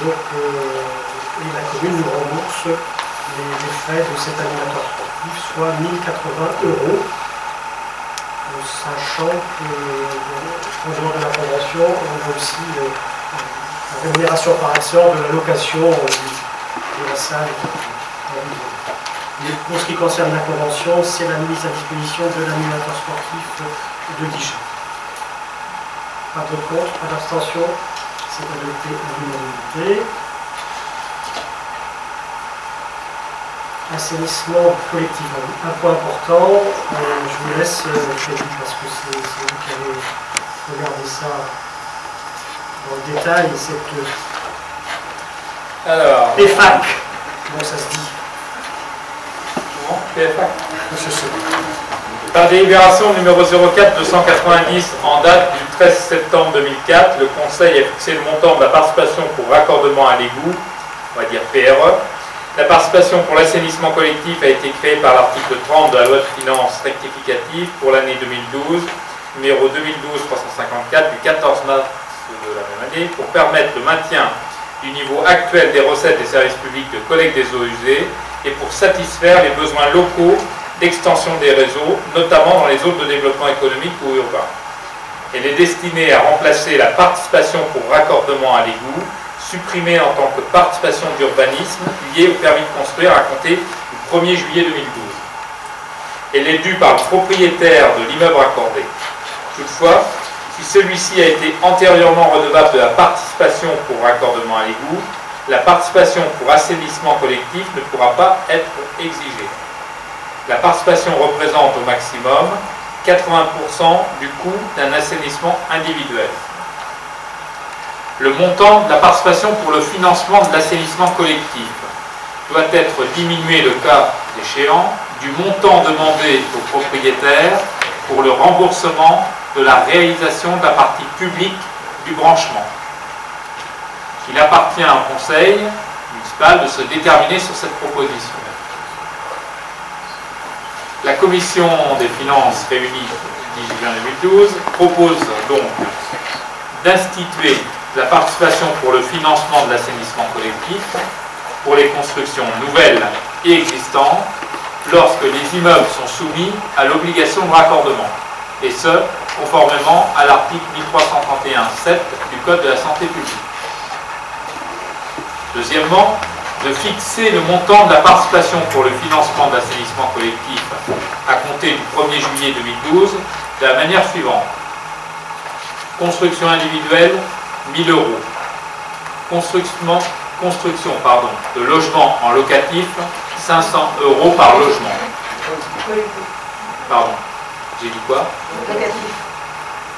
et la commune nous rembourse les frais de cet animateur sportif, soit 1080 €. Sachant que en dehors de la convention, on a aussi la rémunération par action de la location de la salle. Et pour ce qui concerne la convention, c'est la mise à disposition de l'animateur sportif de Guichat. Pas de contre, pas d'abstention, c'est adopté à l'unanimité. Assainissement collectif, un point important, je vous laisse, parce que c'est vous qui avez regardé ça dans le détail, cette PFAC, comment ça se dit? PFAC. Par délibération numéro 04-290 en date du 13 septembre 2004, le Conseil a fixé le montant de la participation pour raccordement à l'égout, on va dire PRE. La participation pour l'assainissement collectif a été créée par l'article 30 de la loi de finances rectificative pour l'année 2012, numéro 2012-354 du 14 mars ceux de la même année, pour permettre le maintien du niveau actuel des recettes des services publics de collecte des eaux usées et pour satisfaire les besoins locaux d'extension des réseaux, notamment dans les zones de développement économique ou urbain. Elle est destinée à remplacer la participation pour raccordement à l'égout, supprimée en tant que participation d'urbanisme liée au permis de construire à compter du 1er juillet 2012. Elle est due par le propriétaire de l'immeuble raccordé. Toutefois, si celui-ci a été antérieurement redevable de la participation pour raccordement à l'égout, la participation pour assainissement collectif ne pourra pas être exigée. La participation représente au maximum 80% du coût d'un assainissement individuel. Le montant de la participation pour le financement de l'assainissement collectif doit être diminué, le cas échéant, du montant demandé au propriétaire pour le remboursement de la réalisation de la partie publique du branchement. Il appartient au conseil municipal de se déterminer sur cette proposition. La commission des finances réunie le 10 juin 2012 propose donc d'instituer la participation pour le financement de l'assainissement collectif pour les constructions nouvelles et existantes lorsque les immeubles sont soumis à l'obligation de raccordement, et ce, conformément à l'article 1331-7 du Code de la santé publique. Deuxièmement, de fixer le montant de la participation pour le financement de l'assainissement collectif à compter du 1er juillet 2012 de la manière suivante. Construction individuelle, 1000 €. Construction de logements en locatif, 500 € par logement. Pardon, j'ai dit quoi? Locatif.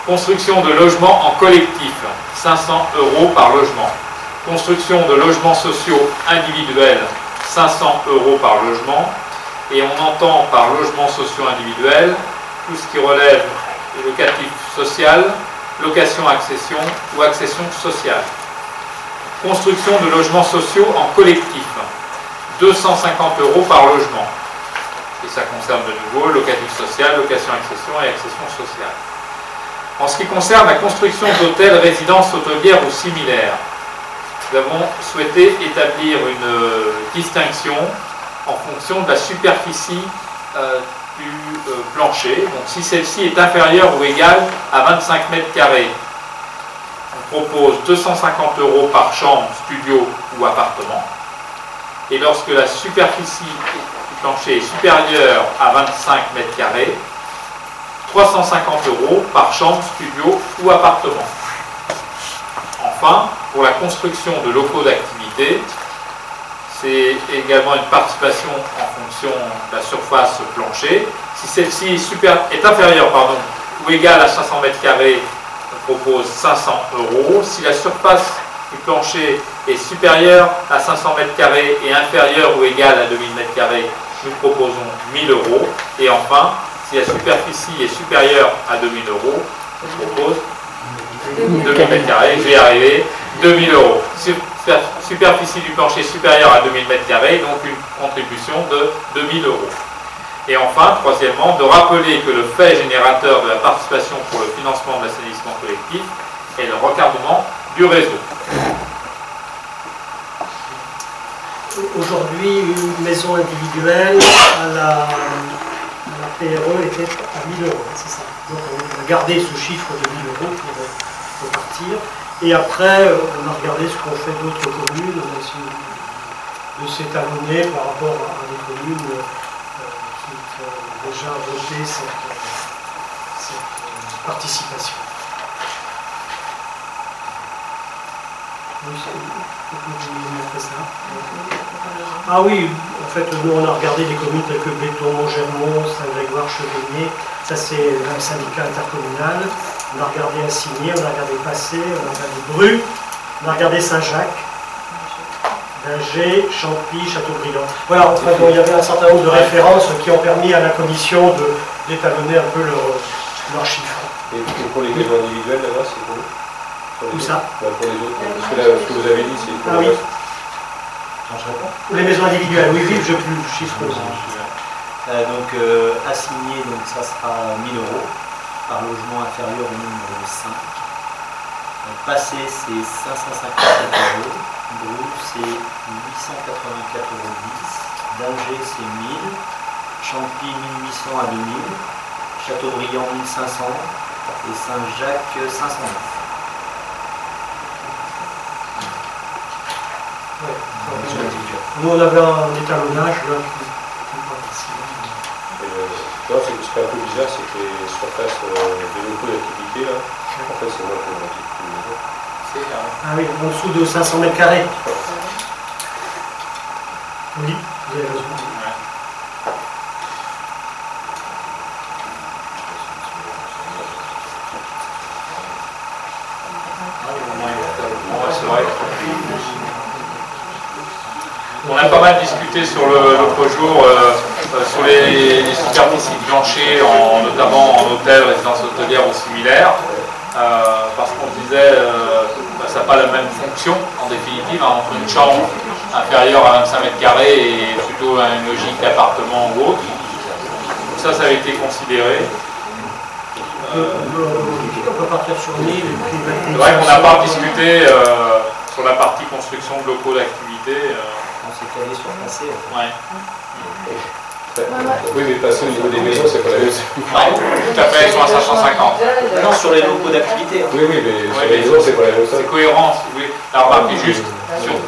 Construction de logements en collectif, 500 € par logement. Construction de logements sociaux individuels, 500 € par logement. Et on entend par logements sociaux individuels tout ce qui relève du locatif social, location-accession ou accession sociale. Construction de logements sociaux en collectif, 250 € par logement. Et ça concerne de nouveau locatif social, location-accession et accession sociale. En ce qui concerne la construction d'hôtels, résidences hôtelières ou similaires, nous avons souhaité établir une distinction en fonction de la superficie du plancher. Donc si celle-ci est inférieure ou égale à 25 mètres carrés, on propose 250 € par chambre, studio ou appartement. Et lorsque la superficie du plancher est supérieure à 25 mètres carrés, 350 € par chambre, studio ou appartement. Enfin, pour la construction de locaux d'activité, c'est également une participation en fonction de la surface plancher. Si celle-ci est inférieure ou égale à 500 mètres carrés, on propose 500 €. Si la surface du plancher est supérieure à 500 mètres carrés et inférieure ou égale à 2000 mètres carrés, nous proposons 1000 €. Et enfin, si la superficie est supérieure à 2000 €, on propose 2000 mètres carrés, je vais y arriver, 2000 €. Superficie du plancher supérieure à 2000 mètres carrés, donc une contribution de 2000 €. Et enfin, troisièmement, de rappeler que le fait générateur de la participation pour le financement de l'assainissement collectif est le raccordement du réseau. Aujourd'hui, une maison individuelle à la PRE était à 1000 €, c'est ça. Donc on a gardé ce chiffre de 1000 € pour partir. Et après, on a regardé ce qu'ont fait d'autres communes, on a essayé de s'étalonner par rapport à des communes qui ont déjà voté cette participation. Ah oui, en fait, nous on a regardé des communes telles que Béton, Montgermont, Saint-Grégoire, Chevigné, ça c'est un syndicat intercommunal. On a regardé Assigné, on a regardé Passé, on a regardé Bru, on a regardé Saint-Jacques, Dingé, Champy, Châteaubriand. Voilà, en fait, bon, il y avait un certain nombre de références qui ont permis à la commission d'étalonner un peu leurs chiffres. Et pour les maisons individuelles, là-bas, c'est quoi? Où ça? Pour les autres, parce que là, ce que vous avez dit, c'est pour ah, le oui. reste. Pour les maisons individuelles, oui, je plus le chiffre. Donc, assigné, donc ça sera 1000 € par logement inférieur au nombre 5. Donc, passé, c'est 557 €. Brou, c'est 884,10 €. D'Angers, c'est 1000. Champy, 1800 à 2000. Châteaubriand, 1500. Et Saint-Jacques, 509. Ouais. Nous, on avait un étalonnage là. Non, ce qui est un peu bizarre, c'est que les surfaces des locaux d'activité, là, en fait, c'est moi qui m'en dis plus. Ah oui, en dessous de 500 mètres carrés. Oui, vous avez raison. C'est vrai. On a pas mal discuté sur l'autre jour sur les superficies de plancher, notamment en hôtel, résidence hôtelière ou similaire, parce qu'on disait ça n'a pas la même fonction en définitive entre une chambre inférieure à 25 mètres carrés et plutôt à une logique d'appartement ou autre. Donc ça avait été considéré. On peut partir sur 1000 et puis c'est vrai qu'on n'a pas discuté sur la partie construction de locaux d'activité. On s'est calé sur passé. Ouais. Oui, mais passer au niveau des maisons, c'est pas la même chose. Tout à fait, ils sont à 550. Non, sur les locaux d'activité. Oui, oui, mais sur les maisons, c'est pas la même chose. C'est cohérent, si vous voulez. Alors, remarquez juste,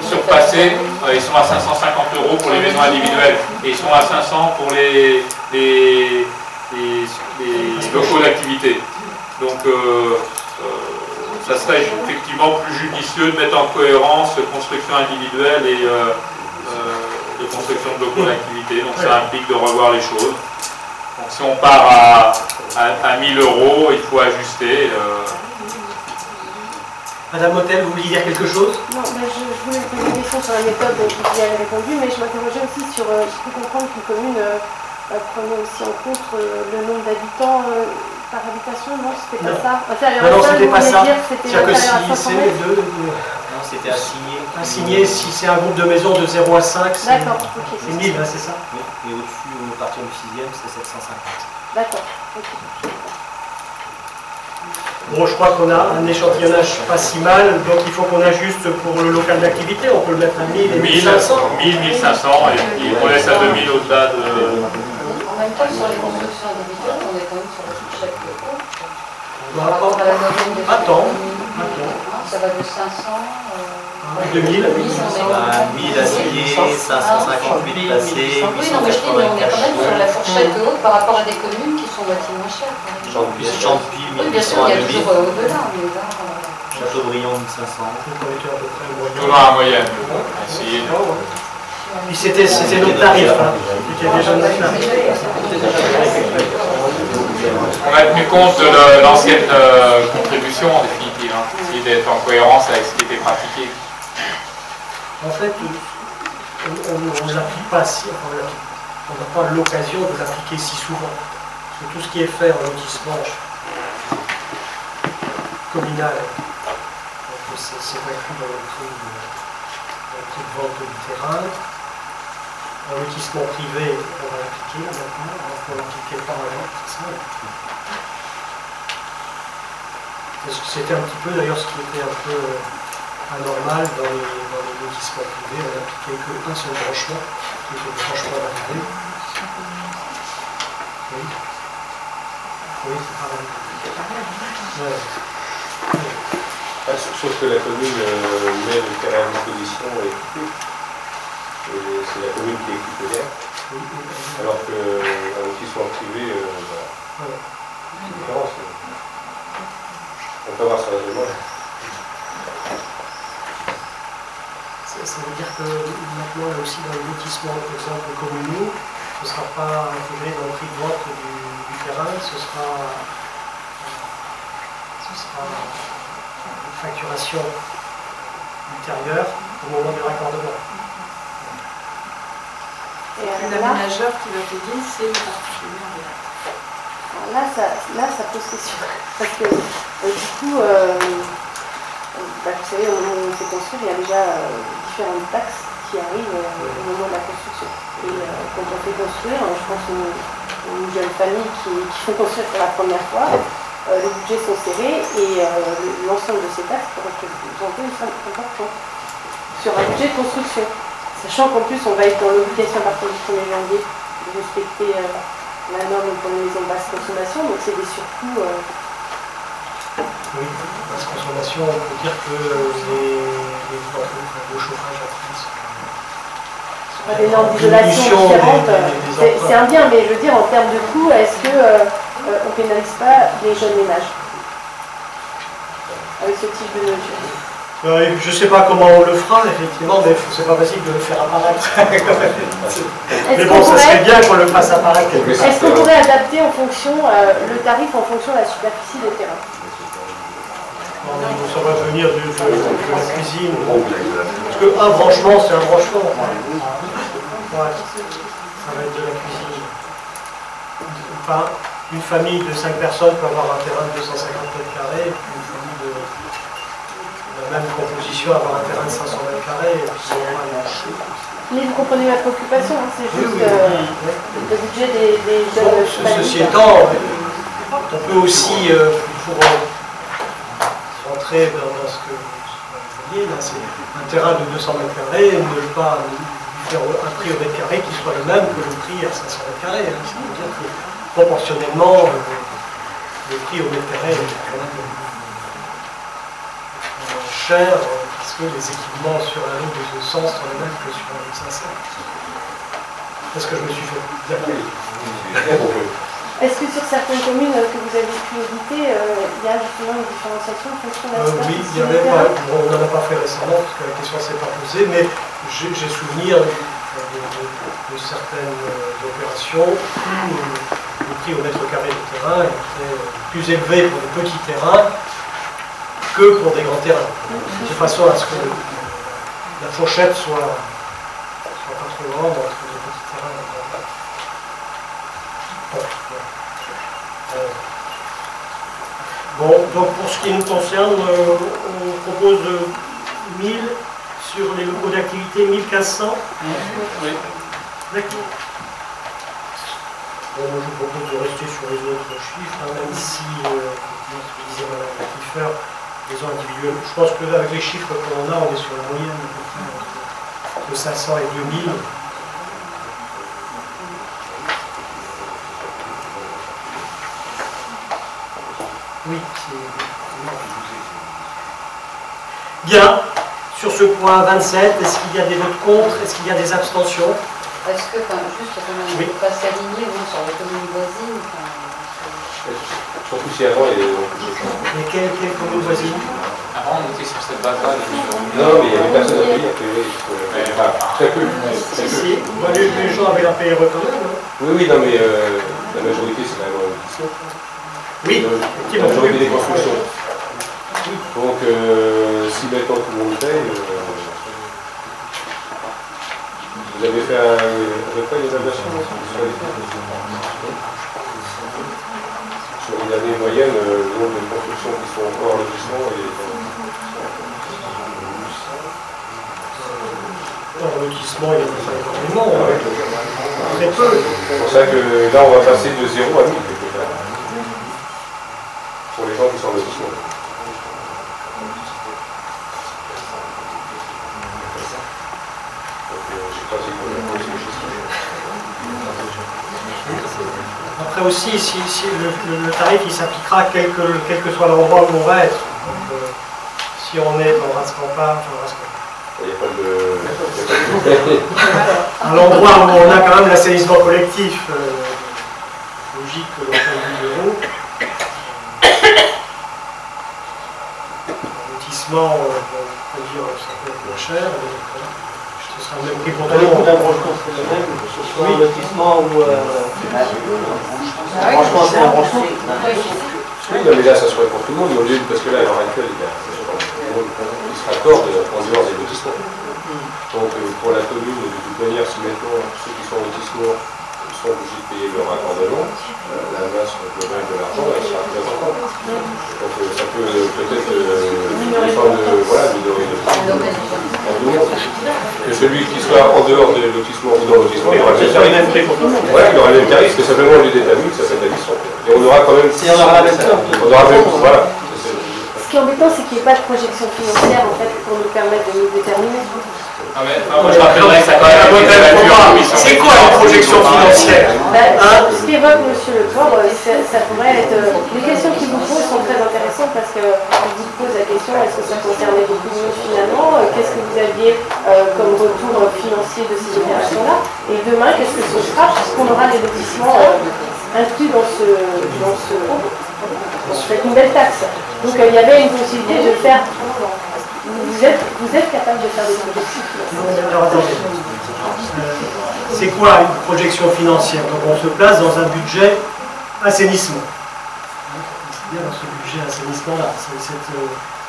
sur passé, ils sont à 550 € pour les maisons individuelles et ils sont à 500 pour les locaux d'activité. Donc, ça serait effectivement plus judicieux de mettre en cohérence construction individuelle et de construction de locaux d'activité. Donc, ça implique de revoir les choses. Donc, si on part à 1000 €, il faut ajuster. Madame Hôtel, vous vouliez dire quelque chose? Non, je voulais poser une question sur la méthode dont vous y avez répondu, mais je m'interrogeais aussi sur, je peux comprendre qu'une commune prenait aussi en compte le nombre d'habitants par habitation, non, c'était pas ça. Non, c'était pas ça. C'est-à-dire que si c'est les deux. Non, c'était assigné. Assigné, si c'est un groupe de maisons de 0 à 5, c'est 1000, ok. c'est ça? Oui, et au-dessus, à partir du 6e, c'est 750. D'accord, ok. Bon, je crois qu'on a un échantillonnage pas si mal, donc il faut qu'on ajuste pour le local d'activité, on peut le mettre à 1000 et 1500. 1000, 1500, et puis on laisse à 2000 au-delà de... En même temps, sur les constructions individuelles, on est quand même sur la fourchette de coût. Attends. Ça va de 500 à 2000. 1000 assignés, 558 passés, oui, non, mais je dis, mais on est quand même sur la fourchette haute par rapport à des communes qui sont relativement chères. Champy, Oui, bien sûr, 1800 à il y a 2000. toujours au-delà, mais là... Chateaubriand, 1500. Toujours à la moyenne. Puis c'était notre tarif, c'était déjà notre tarif. On a tenu compte de l'ancienne contribution en définitive, essayer d'être en cohérence avec ce qui était pratiqué. En fait, on ne l'applique pas si, on n'a pas l'occasion de l'appliquer si souvent. Parce que tout ce qui est fait en lotissement communal, c'est inclus dans le prix de vente du terrain. En lotissement privé, on va l'appliquer maintenant, alors qu'on l'appliquait pas avant, c'est ça. Parce que c'était un petit peu d'ailleurs ce qui était un peu anormal dans les lotissements privés, on n'appliquait qu'un seul branchement, qui était le branchement d'arrivée. Oui. Oui, c'est pareil. Ouais. Sauf que la commune met le terrain à disposition et équipé. C'est la commune qui est équipée là. Alors qu'un lotissement privé, c'est une différence. On peut voir ça raisonnement. Ça veut dire que maintenant, là aussi, dans les lotissements, par exemple, communaux, ce ne sera pas intégré dans le prix de vente du terrain, ce sera une facturation ultérieure au moment du raccordement. Et l'aménageur qui va payer, c'est le particulier en direct. Là, ça pose question. Parce que, du coup, vous savez, au moment où on fait construire, il y a déjà différentes taxes qui arrivent au moment de la construction. Et quand on fait construire, je pense aux jeunes familles qui font construire pour la première fois, les budgets sont serrés et l'ensemble de ces taxes peut représenter une somme importante sur un budget de construction. Sachant qu'en plus, on va être dans l'obligation à partir du 1er janvier de respecter la norme pour les maisons de basse consommation, donc c'est des surcoûts. Oui, basse consommation, on peut dire que le chauffage à France. Des normes d'isolation différentes, c'est un bien, mais je veux dire, en termes de coûts, est-ce qu'on ne pénalise pas les jeunes ménages avec ce type de mesure? Je ne sais pas comment on le fera, effectivement, mais c'est pas facile de le faire apparaître. Mais bon, ça serait bien qu'on le fasse apparaître quelque part. Est-ce qu'on pourrait adapter en fonction, le tarif en fonction de la superficie des terrains? Ça va venir de la cuisine. Parce que un branchement, c'est un branchement. Ouais, ça va être de la cuisine. Enfin, une famille de 5 personnes peut avoir un terrain de 250 mètres carrés, et puis une famille de la même composition avoir un terrain de 500 mètres carrés. Mais vous comprenez ma préoccupation, hein, c'est juste le budget des jeunes familles. Ceci étant, on peut aussi, pour rentrer dans ce que vous voyez, là, c'est un terrain de 200 mètres carrés, ne pas faire un prix au mètre carré qui soit le même que le prix à 500 mètres carrés. Hein. C'est-à-dire que proportionnellement, le prix au mètre carré est quand même cher, parce que les équipements sur un lot de 200 sont les mêmes que sur un lot de 500. Est-ce que je me suis fait d'accord? Est-ce que sur certaines communes que vous avez pu auditer, il y a justement une différenciation en fonction de la superficie? Oui, il y avait pas, on n'en a pas fait récemment, parce que la question ne s'est pas posée, mais j'ai souvenir de certaines opérations où le prix au mètre carré de terrain était plus élevé pour de petits terrains que pour des grands terrains. De façon à ce que la fourchette soit pas trop grande entre les petits terrains et les grands terrains. Bon, donc pour ce qui nous concerne, on propose 1000 sur les locaux d'activité, 1500. Oui. D'accord. Bon, moi je vous propose de rester sur les autres chiffres, hein, même si, comme disait Mme Kiefer, les gens individuels, je pense qu'avec les chiffres qu'on a, on est sur la moyenne à peu près entre 500 et 2000. Oui, bien. Sur ce point 27, est-ce qu'il y a des votes contre? Est-ce qu'il y a des abstentions? Est-ce que, juste quand même, on ne peut pas s'aligner sur les communes voisines? Surtout si avant, il y a mais quelle commune voisine? Avant, on était sur cette base-là. Non, mais il y avait personne à payer, très peu. Si, les gens avaient la paye quand même. Hein. Oui, non, mais la majorité, c'est quand même l'investissement. Oui, la majorité des constructions. Donc, si maintenant tout le monde paye, vous avez fait à peu près une évaluation sur une année moyenne, le nombre de constructions qui sont hors lotissement et hors lotissement, il y en a pas énormément. Très peu. C'est pour ça que là, on va passer de 0 à 1000 quelque part. Pour les gens qui sont en lotissement. Après aussi, si le tarif il s'appliquera quel que soit l'endroit où on va être. Donc, si on est dans Ras-Campar, il n'y a pas de... à l'endroit où on a quand même l'assainissement collectif, logique que l'on fait 10 euros. Lotissement, on peut dire ça peut être moins cher, mais ce sera le même prix pour tout le monde. C'est le même, que ce soit un lotissement ou franchement c'est un branchement. Oui, mais là ça serait pour tout le monde, parce que là à l'heure actuelle, il y a tout le monde qui se raccorde en dehors des lotissements. Donc pour la commune, de toute manière, si maintenant ceux qui sont en lotissement sont obligés de payer leur raccordement, la masse globale de l'argent, elle sera très importante. Donc ça peut peut-être minorer le prix que celui qui soit en dehors des lotissements ou dans le lotissement, il aura le même tarif. Voilà, il aura le même tarif, c'est simplement au lieu d'être à 1000, ça fait à 10. Et on aura quand même... Si on aura même temps. On aura même... Voilà. Ce qui est embêtant, c'est qu'il n'y ait pas de projection financière en fait pour nous permettre de nous déterminer. Moi je rappellerais que ça quand même. C'est quoi la projection financière? Ce qu'évoque M. Leport, ça pourrait être. Les questions qu'il vous pose sont très intéressantes parce qu'il vous pose la question est-ce que ça concernait beaucoup de nous finalement? Qu'est-ce que vous aviez comme retour financier de ces opérations-là? Et demain, qu'est-ce que ce sera puisqu'on aura des lotissements inclus dans cette nouvelle taxe? Donc il y avait une possibilité de faire. Vous êtes capable de faire des projections financières? Alors attendez. C'est quoi une projection financière? Donc on se place dans un budget assainissement. C'est bien dans ce budget assainissement-là.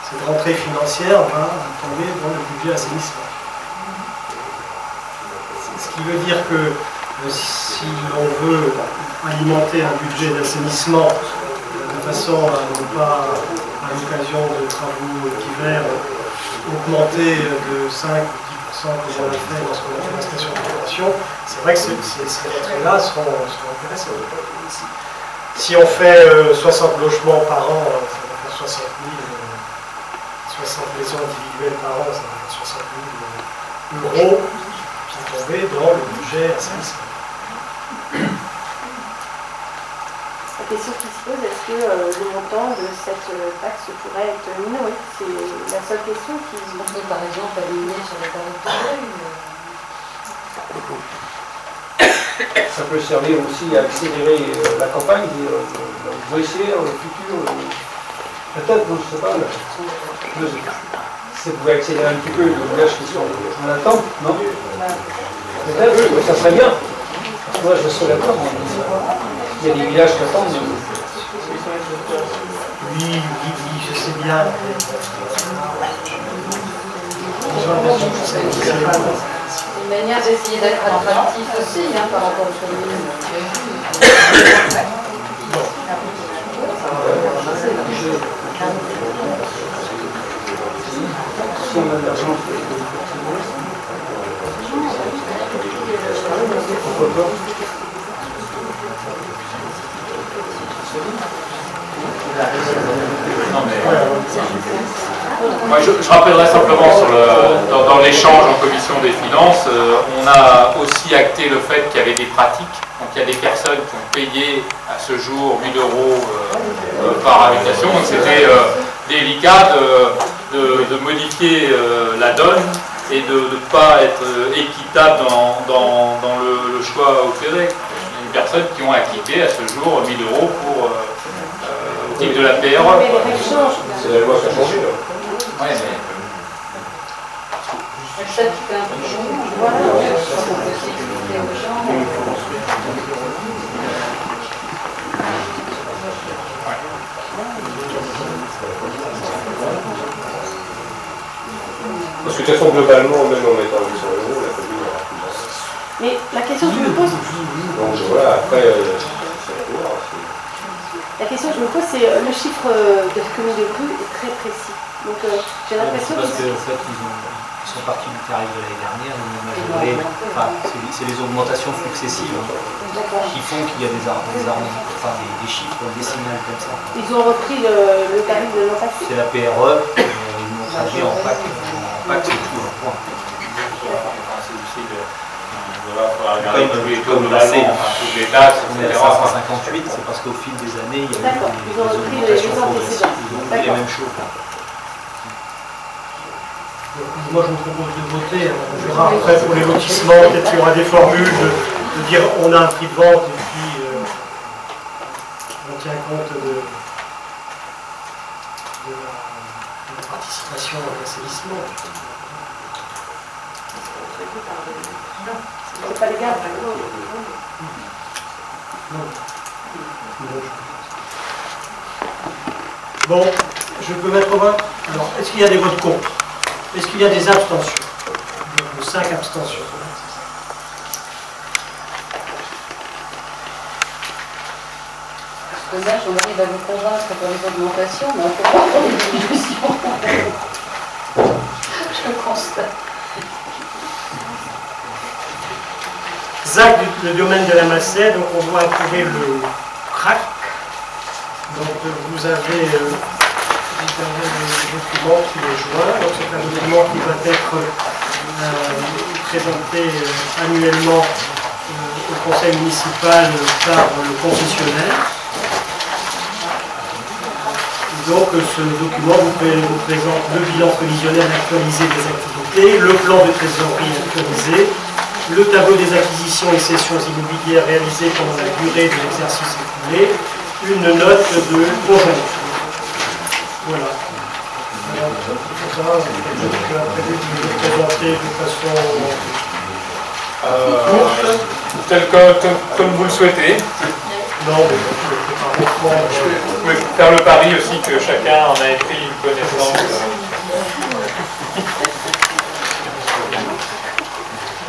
Cette rentrée financière va tomber dans le budget assainissement. Ce qui veut dire que si l'on veut alimenter un budget d'assainissement de façon à ne pas, à l'occasion de travaux d'hiver, augmenter de 5 ou 10% comme on l'a fait lorsqu'on a fait la station d'épuration, c'est vrai que ces rentrées-là seront intéressantes. Si on fait 60 logements par an, ça va faire 60 maisons individuelles par an, ça va faire 60 000 euros qui vont tomber dans le budget assainissement. La question qui se pose, est-ce que le montant de cette taxe pourrait être minoré? C'est la seule question qui... On peut par exemple aligner sur les tarifs de l'œil. Ça peut servir aussi à accélérer la campagne, vous essayer dans le futur, peut-être, je ne sais pas, ça pouvait accélérer un petit peu les villages qui sont en attente, non? Peut-être, ça serait bien. Moi, je serais d'accord. Il y a des villages qui attendent. Oui, je sais bien. C'est une manière d'essayer d'être attractif aussi par rapport aux communes. Si on a de l'argent, pourquoi pas? Non, mais, moi, je rappellerai simplement dans l'échange en commission des finances, on a aussi acté le fait qu'il y avait des pratiques. Donc il y a des personnes qui ont payé à ce jour 1 000 € par habitation. Donc c'était délicat de modifier la donne et de ne pas être équitable dans le choix opéré. Il y a des personnes qui ont acquitté à ce jour 1 000 € pour au titre de la PRE. C'est la loi qui a changé là. Ouais, mais... Ça qui fait un peu de changement. Voilà, on peut sécurité aux gens. Parce que de toute façon, globalement, même en mettant 800 €, la commune aura plus. Mais la question que je me pose... Donc voilà, après, la question que je me pose, c'est le chiffre de la commune de Grue est très précis. Donc j'ai l'impression que... Parce qu'en fait, ils sont partis du tarif de l'année dernière, c'est les augmentations successives qui font qu'il y a des chiffres décimales comme ça. Ils ont repris le tarif de l'an passé. C'est la PRE, ils m'ont traduit en PAC, c'est tout un point. Comme le passé, on est à 558, c'est parce qu'au fil des années, il y a eu des augmentations progressives, ils ont pris les mêmes choses. Moi, je vous propose de voter. On verra après pour les lotissements, peut-être qu'il y aura des formules de dire on a un prix de vente et puis on tient compte de la participation à l'assainissement. C'est pas légal. Non. Bon, je peux mettre au vote. Alors, est-ce qu'il y a des votes contre? Est-ce qu'il y a des abstentions? 5 abstentions. C'est dommage, on arrive à vous convaincre pour les augmentations, mais on ne peut pas pour les diminutions. Je constate. ZAC, le domaine de la Massée, donc on doit approuver le CRAC, Donc vous avez le document qui est joint. Donc c'est un document qui va être présenté annuellement au conseil municipal par le concessionnaire. Donc ce document vous présente le bilan prévisionnel actualisé des activités, le plan de trésorerie actualisé, le tableau des acquisitions et cessions immobilières réalisées pendant la durée de l'exercice écoulé, une note de conjoncture. Voilà. Alors, ça, tu as prévu de le présenter de façon courte, comme vous le souhaitez. Non, mais vous pouvez faire le pari aussi que chacun en ait pris une connaissance.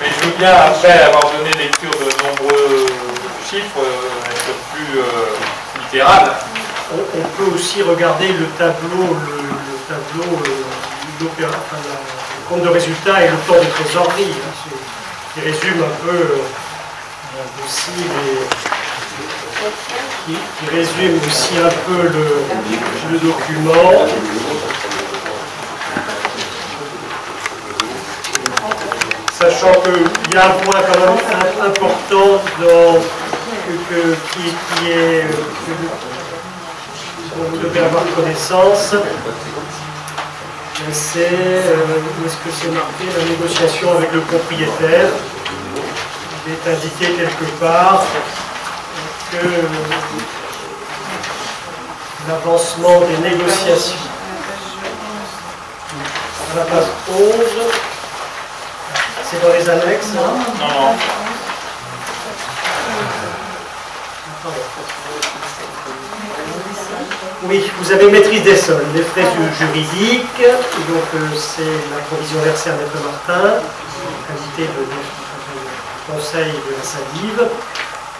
Mais je veux bien, après avoir donné lecture de nombreux chiffres, être plus littéral. On peut aussi regarder le tableau, le compte de résultats et le plan de trésorerie, qui résume un peu aussi qui résume aussi un peu le document. Sachant qu'il y a un point quand même important dont vous devez avoir connaissance. C'est, est-ce que c'est marqué, la négociation avec le propriétaire? Il est indiqué quelque part que l'avancement des négociations à la page 11, c'est dans les annexes, hein? Non. Oui, vous avez maîtrise des sols, les frais juridiques, donc c'est la provision versée à Maître Martin, qualité de conseil de la SADIV.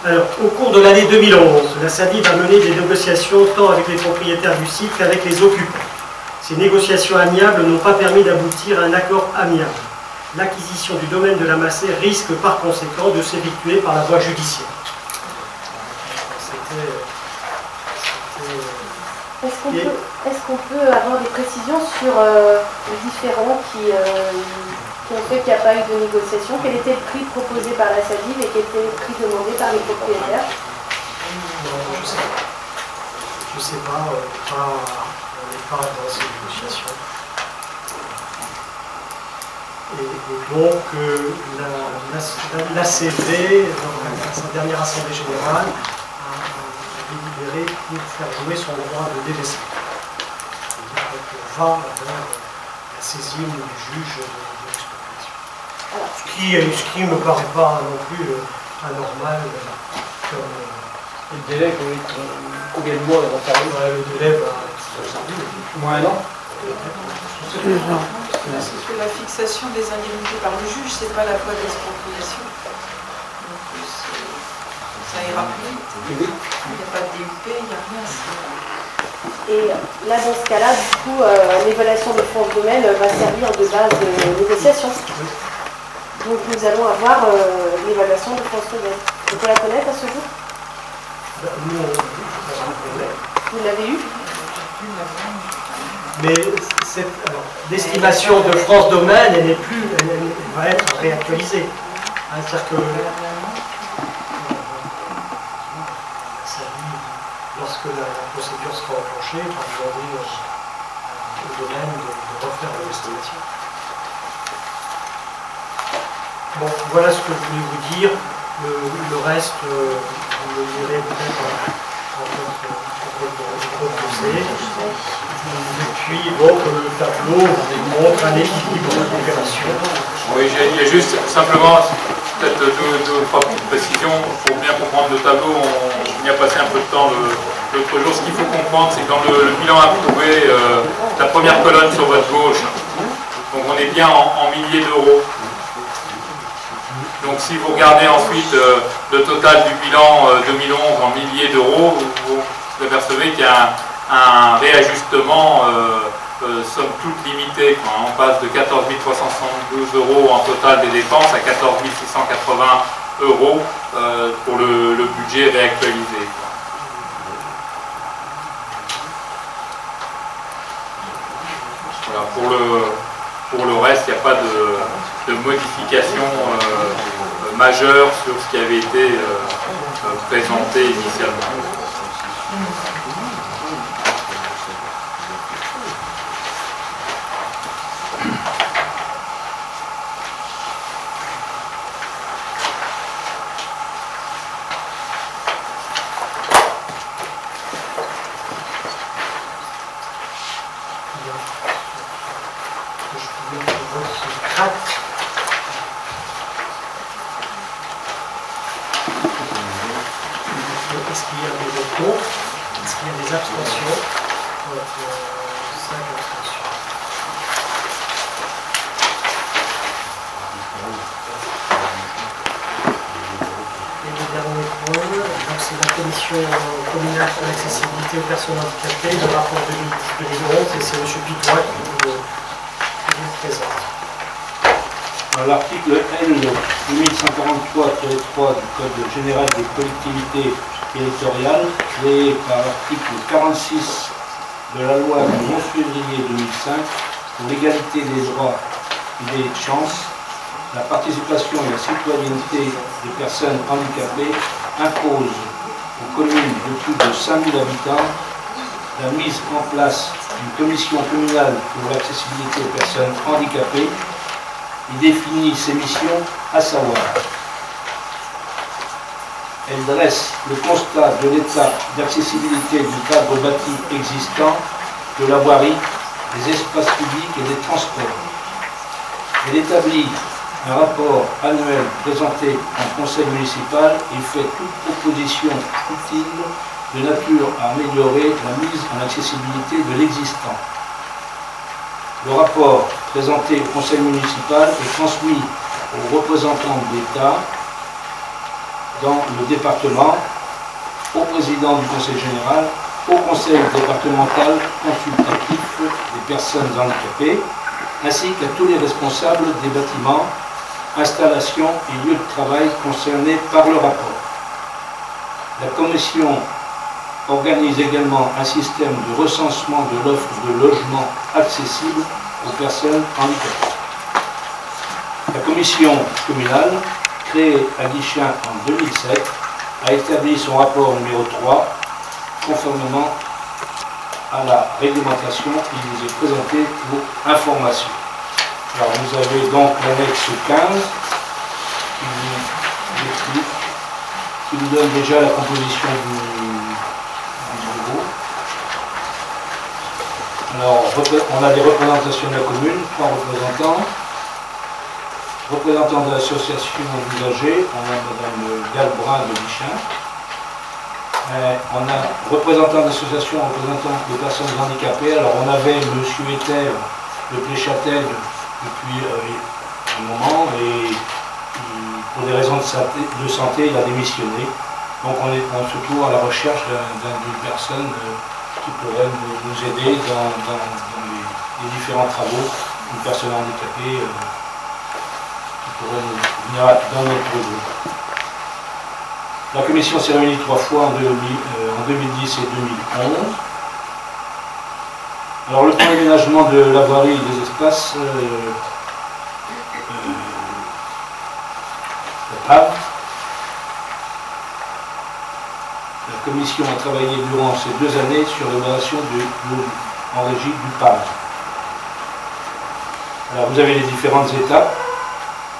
Alors, au cours de l'année 2011, la SADIV a mené des négociations tant avec les propriétaires du site qu'avec les occupants. Ces négociations amiables n'ont pas permis d'aboutir à un accord amiable. L'acquisition du domaine de la Massée risque par conséquent de s'effectuer par la voie judiciaire. Est-ce qu'on peut avoir des précisions sur les différents qui ont fait qu'il n'y a pas eu de négociation? Quel était le prix proposé par la SADIV et quel était le prix demandé par les propriétaires? Non, je ne sais pas, on n'est pas dans ces négociations. Et donc, l'ACV, dans sa dernière assemblée générale, délibéré pour faire jouer son droit de délaissement. C'est-à-dire qu'on va vers la saisine du juge de l'expropriation. Ce qui ne me paraît pas non plus anormal. Comme, le délai, combien de mois va faire? Le délai va moins un an. Parce que la fixation des indemnités par le juge, c'est pas la voie d'expropriation. Ça ira plus vite. Il n'y a pas de DUP, il n'y a rien. Et là, dans ce cas-là, du coup, l'évaluation de France Domaine va servir de base de négociation. Donc nous allons avoir l'évaluation de France Domaine. Vous pouvez la connaître à ce jour? Vous l'avez eu? Mais l'estimation de France Domaine, elle va être réactualisée. C'est-à-dire que lorsque la procédure sera enclenchée, on va demander au domaine de refaire l'estimation. Bon, voilà ce que je voulais vous dire. Le reste, vous le direz peut-être en votre dossier. Et puis, donc, le tableau montre un équilibre d'opération. Oui, il y a juste simplement peut-être deux trois petites précisions pour bien comprendre le tableau. On y a passé un peu de temps l'autre jour. Ce qu'il faut comprendre, c'est que dans le bilan approuvé, la première colonne sur votre gauche, donc on est bien en milliers d'euros. Donc si vous regardez ensuite le total du bilan 2011 en milliers d'euros, vous apercevez qu'il y a un réajustement somme toute limité. On passe de 14 372 euros en total des dépenses à 14 680 euros pour le budget réactualisé. Voilà, pour le reste, il n'y a pas de modification majeure sur ce qui avait été présenté initialement. Est-ce qu'il y a des votes contre? Est-ce qu'il y a des abstentions? 5 abstentions. Et le dernier point, c'est la commission communale pour l'accessibilité aux personnes handicapées, le rapport 2010-2011, et c'est M. Pitois qui vous présente. L'article L 2143-3 du Code général des collectivités territoriales, créé par l'article 46 de la loi du 11 février 2005 pour l'égalité des droits et des chances, la participation et la citoyenneté des personnes handicapées impose aux communes de plus de 5000 habitants la mise en place d'une commission communale pour l'accessibilité aux personnes handicapées. Il définit ses missions, à savoir, elle dresse le constat de l'état d'accessibilité du cadre bâti existant, de la voirie, des espaces publics et des transports. Elle établit un rapport annuel présenté en conseil municipal et fait toute proposition utile de nature à améliorer la mise en accessibilité de l'existant. Le rapport présenté au conseil municipal est transmis aux représentants de l'État dans le département, au président du conseil général, au conseil départemental consultatif des personnes handicapées, ainsi qu'à tous les responsables des bâtiments, installations et lieux de travail concernés par le rapport. La commission organise également un système de recensement de l'offre de logement accessible aux personnes handicapées. La commission communale, créée à Guichen en 2007, a établi son rapport numéro 3, conformément à la réglementation qui vous est présentée pour information. Alors vous avez donc l'annexe 15 qui vous donne déjà la composition du bureau. Alors on a des représentations de la commune, 3 représentants. Représentant de l'association d'usagers, on a Mme Galbrin de Guichen. On a représentant d'association, représentant des personnes handicapées. Alors on avait M. Ether de Pléchâtel depuis un moment et pour des raisons de santé, il a démissionné. Donc on se trouve à la recherche d'une personne qui pourrait nous aider dans les différents travaux, une personne handicapée qui pourrait nous venir dans notre groupe. La commission s'est réunie 3 fois en 2010 et 2011. Alors le plan d'aménagement de la voirie et des espaces la commission a travaillé durant ces 2 années sur l'évaluation en régie du PAV. Alors vous avez les différentes étapes.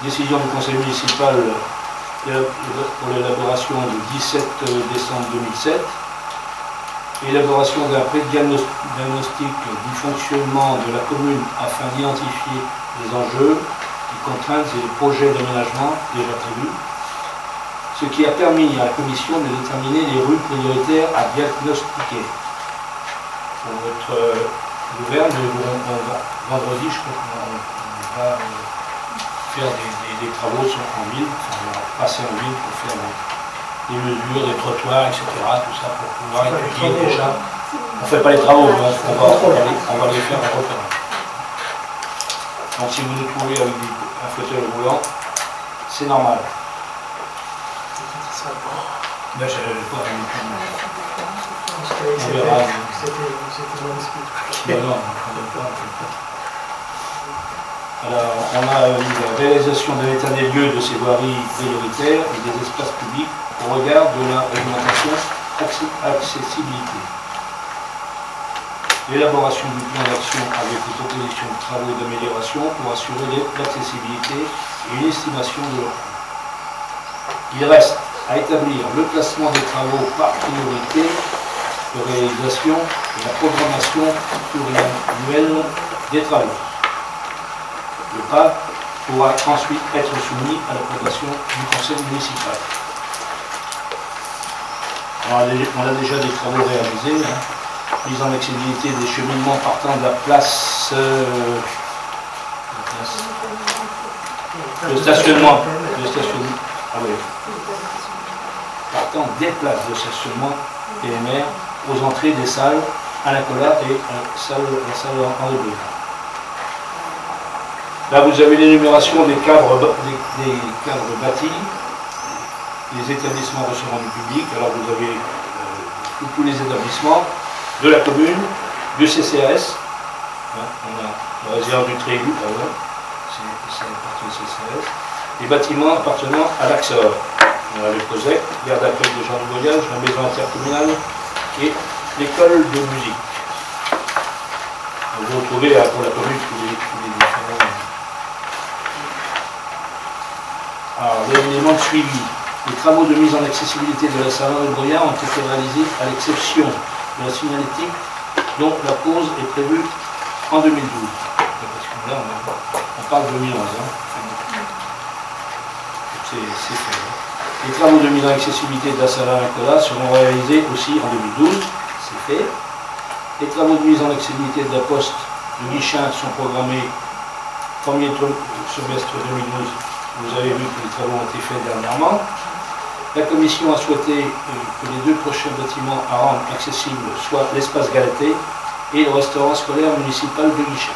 Décision du conseil municipal pour l'élaboration du 17 décembre 2007. Élaboration d'un pré-diagnostic du fonctionnement de la commune afin d'identifier les enjeux, les contraintes et les projets d'aménagement déjà prévus. Ce qui a permis à la commission de déterminer les rues prioritaires à diagnostiquer. Pour votre gouverne, vendredi, je crois qu'on va faire des travaux en ville, on va passer en ville pour faire des mesures, des trottoirs, etc. Tout ça pour pouvoir étudier déjà. On ne fait pas les travaux, on va les faire en repérant. Donc si vous nous trouvez avec un fauteuil roulant, c'est normal. Ben, je ne pas on verra. C'était mon esprit. Non, on ne pas. Alors, on a eu la réalisation de l'état des lieux de ces voiries prioritaires et des espaces publics au regard de la réglementation accessibilité. L'élaboration du plan d'action avec des propositions de travaux d'amélioration pour assurer l'accessibilité et une estimation de leur coût. Il reste à établir le classement des travaux par priorité de réalisation et la programmation pluriannuelle des travaux. Le PAV pourra ensuite être soumis à l'approbation du conseil municipal. Alors, on a déjà des travaux réalisés, mise en accessibilité des cheminements partant de la place de stationnement, ah oui, partant des places de stationnement PMR aux entrées des salles à l'Incola et la salle Henri Brunel. Là, vous avez l'énumération des cadres bâtis, les établissements recevant du public. Alors, vous avez tous les établissements de la commune, du CCAS. On a la réserve du Trégu, par exemple, c'est partie du CCAS. Les bâtiments appartenant à l'AXOR. On a le COSEC, l'aire d'accueil des gens du voyage, la maison intercommunale et l'école de musique. Vous retrouvez pour la commune tous les différents. Alors, l'élément de suivi. Les travaux de mise en accessibilité de la salle de Bruyard ont été réalisés à l'exception de la signalétique dont la pause est prévue en 2012. Parce que là, on parle de 2011. C'est fait. Les travaux de mise en accessibilité de la salle à Nicolas seront réalisés aussi en 2012. C'est fait. Les travaux de mise en accessibilité de la poste de Guichin sont programmés premier semestre 2012. Vous avez vu que les travaux ont été faits dernièrement. La commission a souhaité que les deux prochains bâtiments à rendre accessibles soient l'espace Galatée et le restaurant scolaire municipal de Guichin.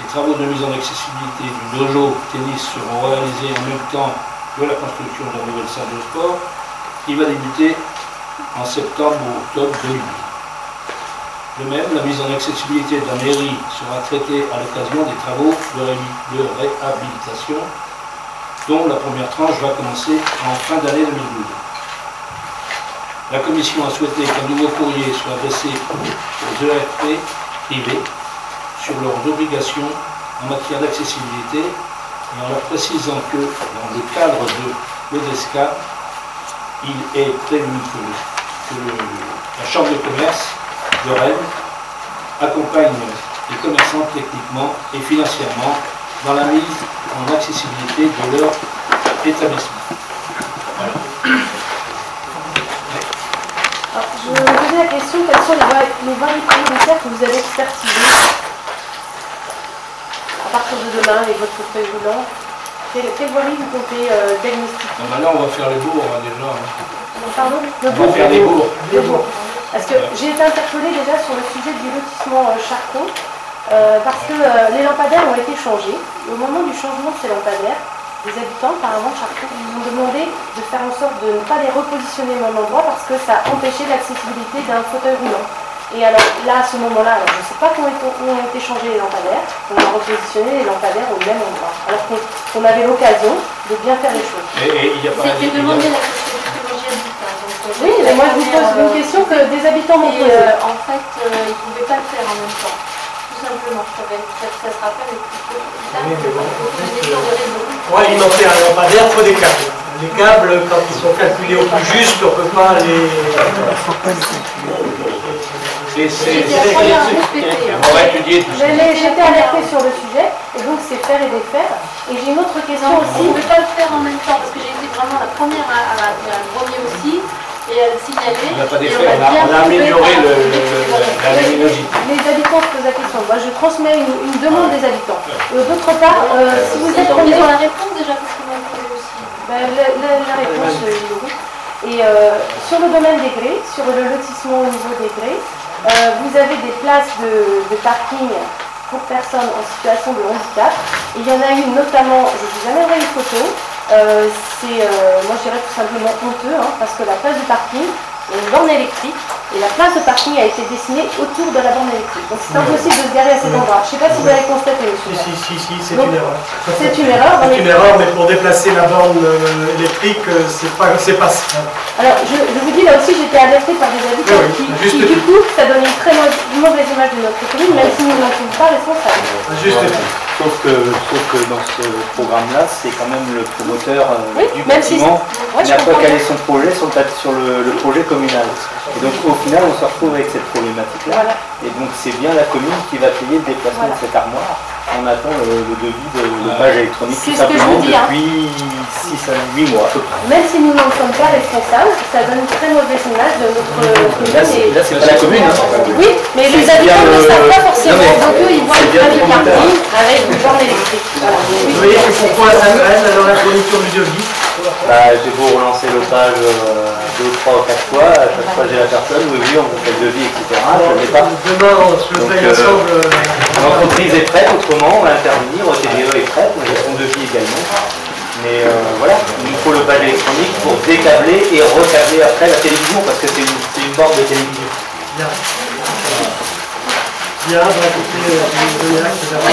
Les travaux de mise en accessibilité du dojo tennis seront réalisés en même temps que la construction de la nouvelle salle de sport qui va débuter en septembre ou octobre 2012. De même, la mise en accessibilité de la mairie sera traitée à l'occasion des travaux de réhabilitation dont la première tranche va commencer en fin d'année 2012. La commission a souhaité qu'un nouveau courrier soit adressé aux ERP privés sur leurs obligations en matière d'accessibilité et en leur précisant que dans le cadre de l'EDESCA, il est prévu que la Chambre de commerce de Rennes accompagne les commerçants techniquement et financièrement dans la mise en accessibilité de leur établissement. Voilà. Alors, je me posais la question, quelles sont les voiries prioritaires que vous avez expertisées à partir de demain avec votre feuille roulant? Quelle voirie vous comptez diagnostiquer? Là, on va faire les bourgs déjà. Pardon? On va faire les bourgs. Parce que j'ai été interpellée déjà sur le sujet du lotissement Charcot, parce que les lampadaires ont été changés. Et au moment du changement de ces lampadaires, les habitants, apparemment de Charcot, nous ont demandé de faire en sorte de ne pas les repositionner au même endroit parce que ça empêchait l'accessibilité d'un fauteuil roulant. Et alors là, à ce moment-là, je ne sais pas où ont été changés les lampadaires, on a repositionné les lampadaires au même endroit, alors qu'on avait l'occasion de bien faire les choses. Et il n'y a pas C'était demandé l'accessibilité aux habitants. Oui, mais moi je vous pose une question que des habitants m'ont posée. En fait, ils ne pouvaient pas le faire en même temps. Tout simplement, ça se rappelle les plus pour alimenter un lampadaire, il faut des câbles. Les câbles, quand ils sont calculés au plus juste, on ne peut pas les... On va étudier tout ça. J'étais alertée sur le sujet, et donc c'est faire et défaire. Et j'ai une autre question aussi. On ne peut pas le faire en même temps, parce que j'ai été vraiment la première à le premier aussi, et à le signaler. On n'a pas défait, on a amélioré la luminosité. Les habitants se posent la question. Moi, je transmets une demande des habitants. D'autre part, si vous êtes... Ils ont la réponse déjà, parce qu'ils m'ont posé aussi. La réponse, et sur le domaine des grès, sur le lotissement au niveau des grès, vous avez des places de parking pour personnes en situation de handicap. Et il y en a une notamment, je vous amènerai une photo, moi je dirais tout simplement honteux, parce que la place de parking, et une borne électrique, et la place de parking a été dessinée autour de la borne électrique. Donc c'est impossible de se garer à cet endroit. Je ne sais pas si vous l'avez constaté, monsieur. Si, c'est une erreur. C'est une erreur. C'est une erreur, mais pour déplacer la borne électrique, c'est pas simple. Alors, je vous dis, là aussi, j'étais alertée par des habitants qui, du coup, ça donne une très mauvaise image de notre commune, même si nous n'en sommes pas responsables. Sauf que dans ce programme-là, c'est quand même le promoteur du bâtiment qui n'a pas calé son projet sur le projet communal. Et donc au final, on se retrouve avec cette problématique-là. Voilà. Et donc c'est bien la commune qui va payer le déplacement de cette armoire. On attend le devis de page électronique tout simplement depuis 6 à 8 mois à peu près. Même si nous n'en sommes pas responsables, ça donne une très mauvaise image de notre commune. Là, c'est pas la commune. Oui, mais les habitants ne le savent pas forcément. Donc eux, ils voient une place de parking avec une borne électrique. Voilà. Vous voyez pourquoi ça traîne alors la fourniture du devis? J'ai beau relancer le page 2, 3 ou 4 fois, à chaque fois j'ai la personne, oui, on vous fait le devis, etc. Je ne l'ai pas. Demain, on se paye ensemble. L'entreprise est prête, autrement, on va intervenir, TGE est prête, on a son devis également. Mais voilà, il nous faut le page électronique pour décabler et recabler après la télévision, parce que c'est une borne de télévision. Bien. Bien, écoutez, je vais vous donner acte d'avoir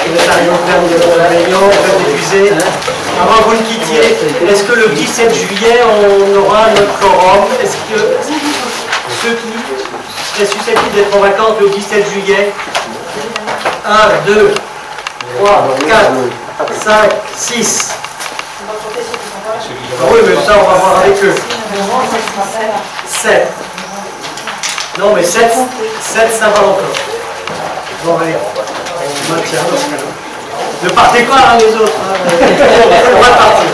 vous êtes arrivé au terme de la réunion, on va diffuser. Avant que vous le quittiez, est-ce que le 17 juillet, on aura notre quorum? Est-ce que ceux qui seraient susceptibles d'être en vacances le 17 juillet, 1, 2, 3, 4, 5, 6. Ah oui, mais ça, on va voir avec eux. 7. Non, mais 7, ça va encore. Bon, allez, on maintient. Ne partez pas, hein, les autres. On va partir.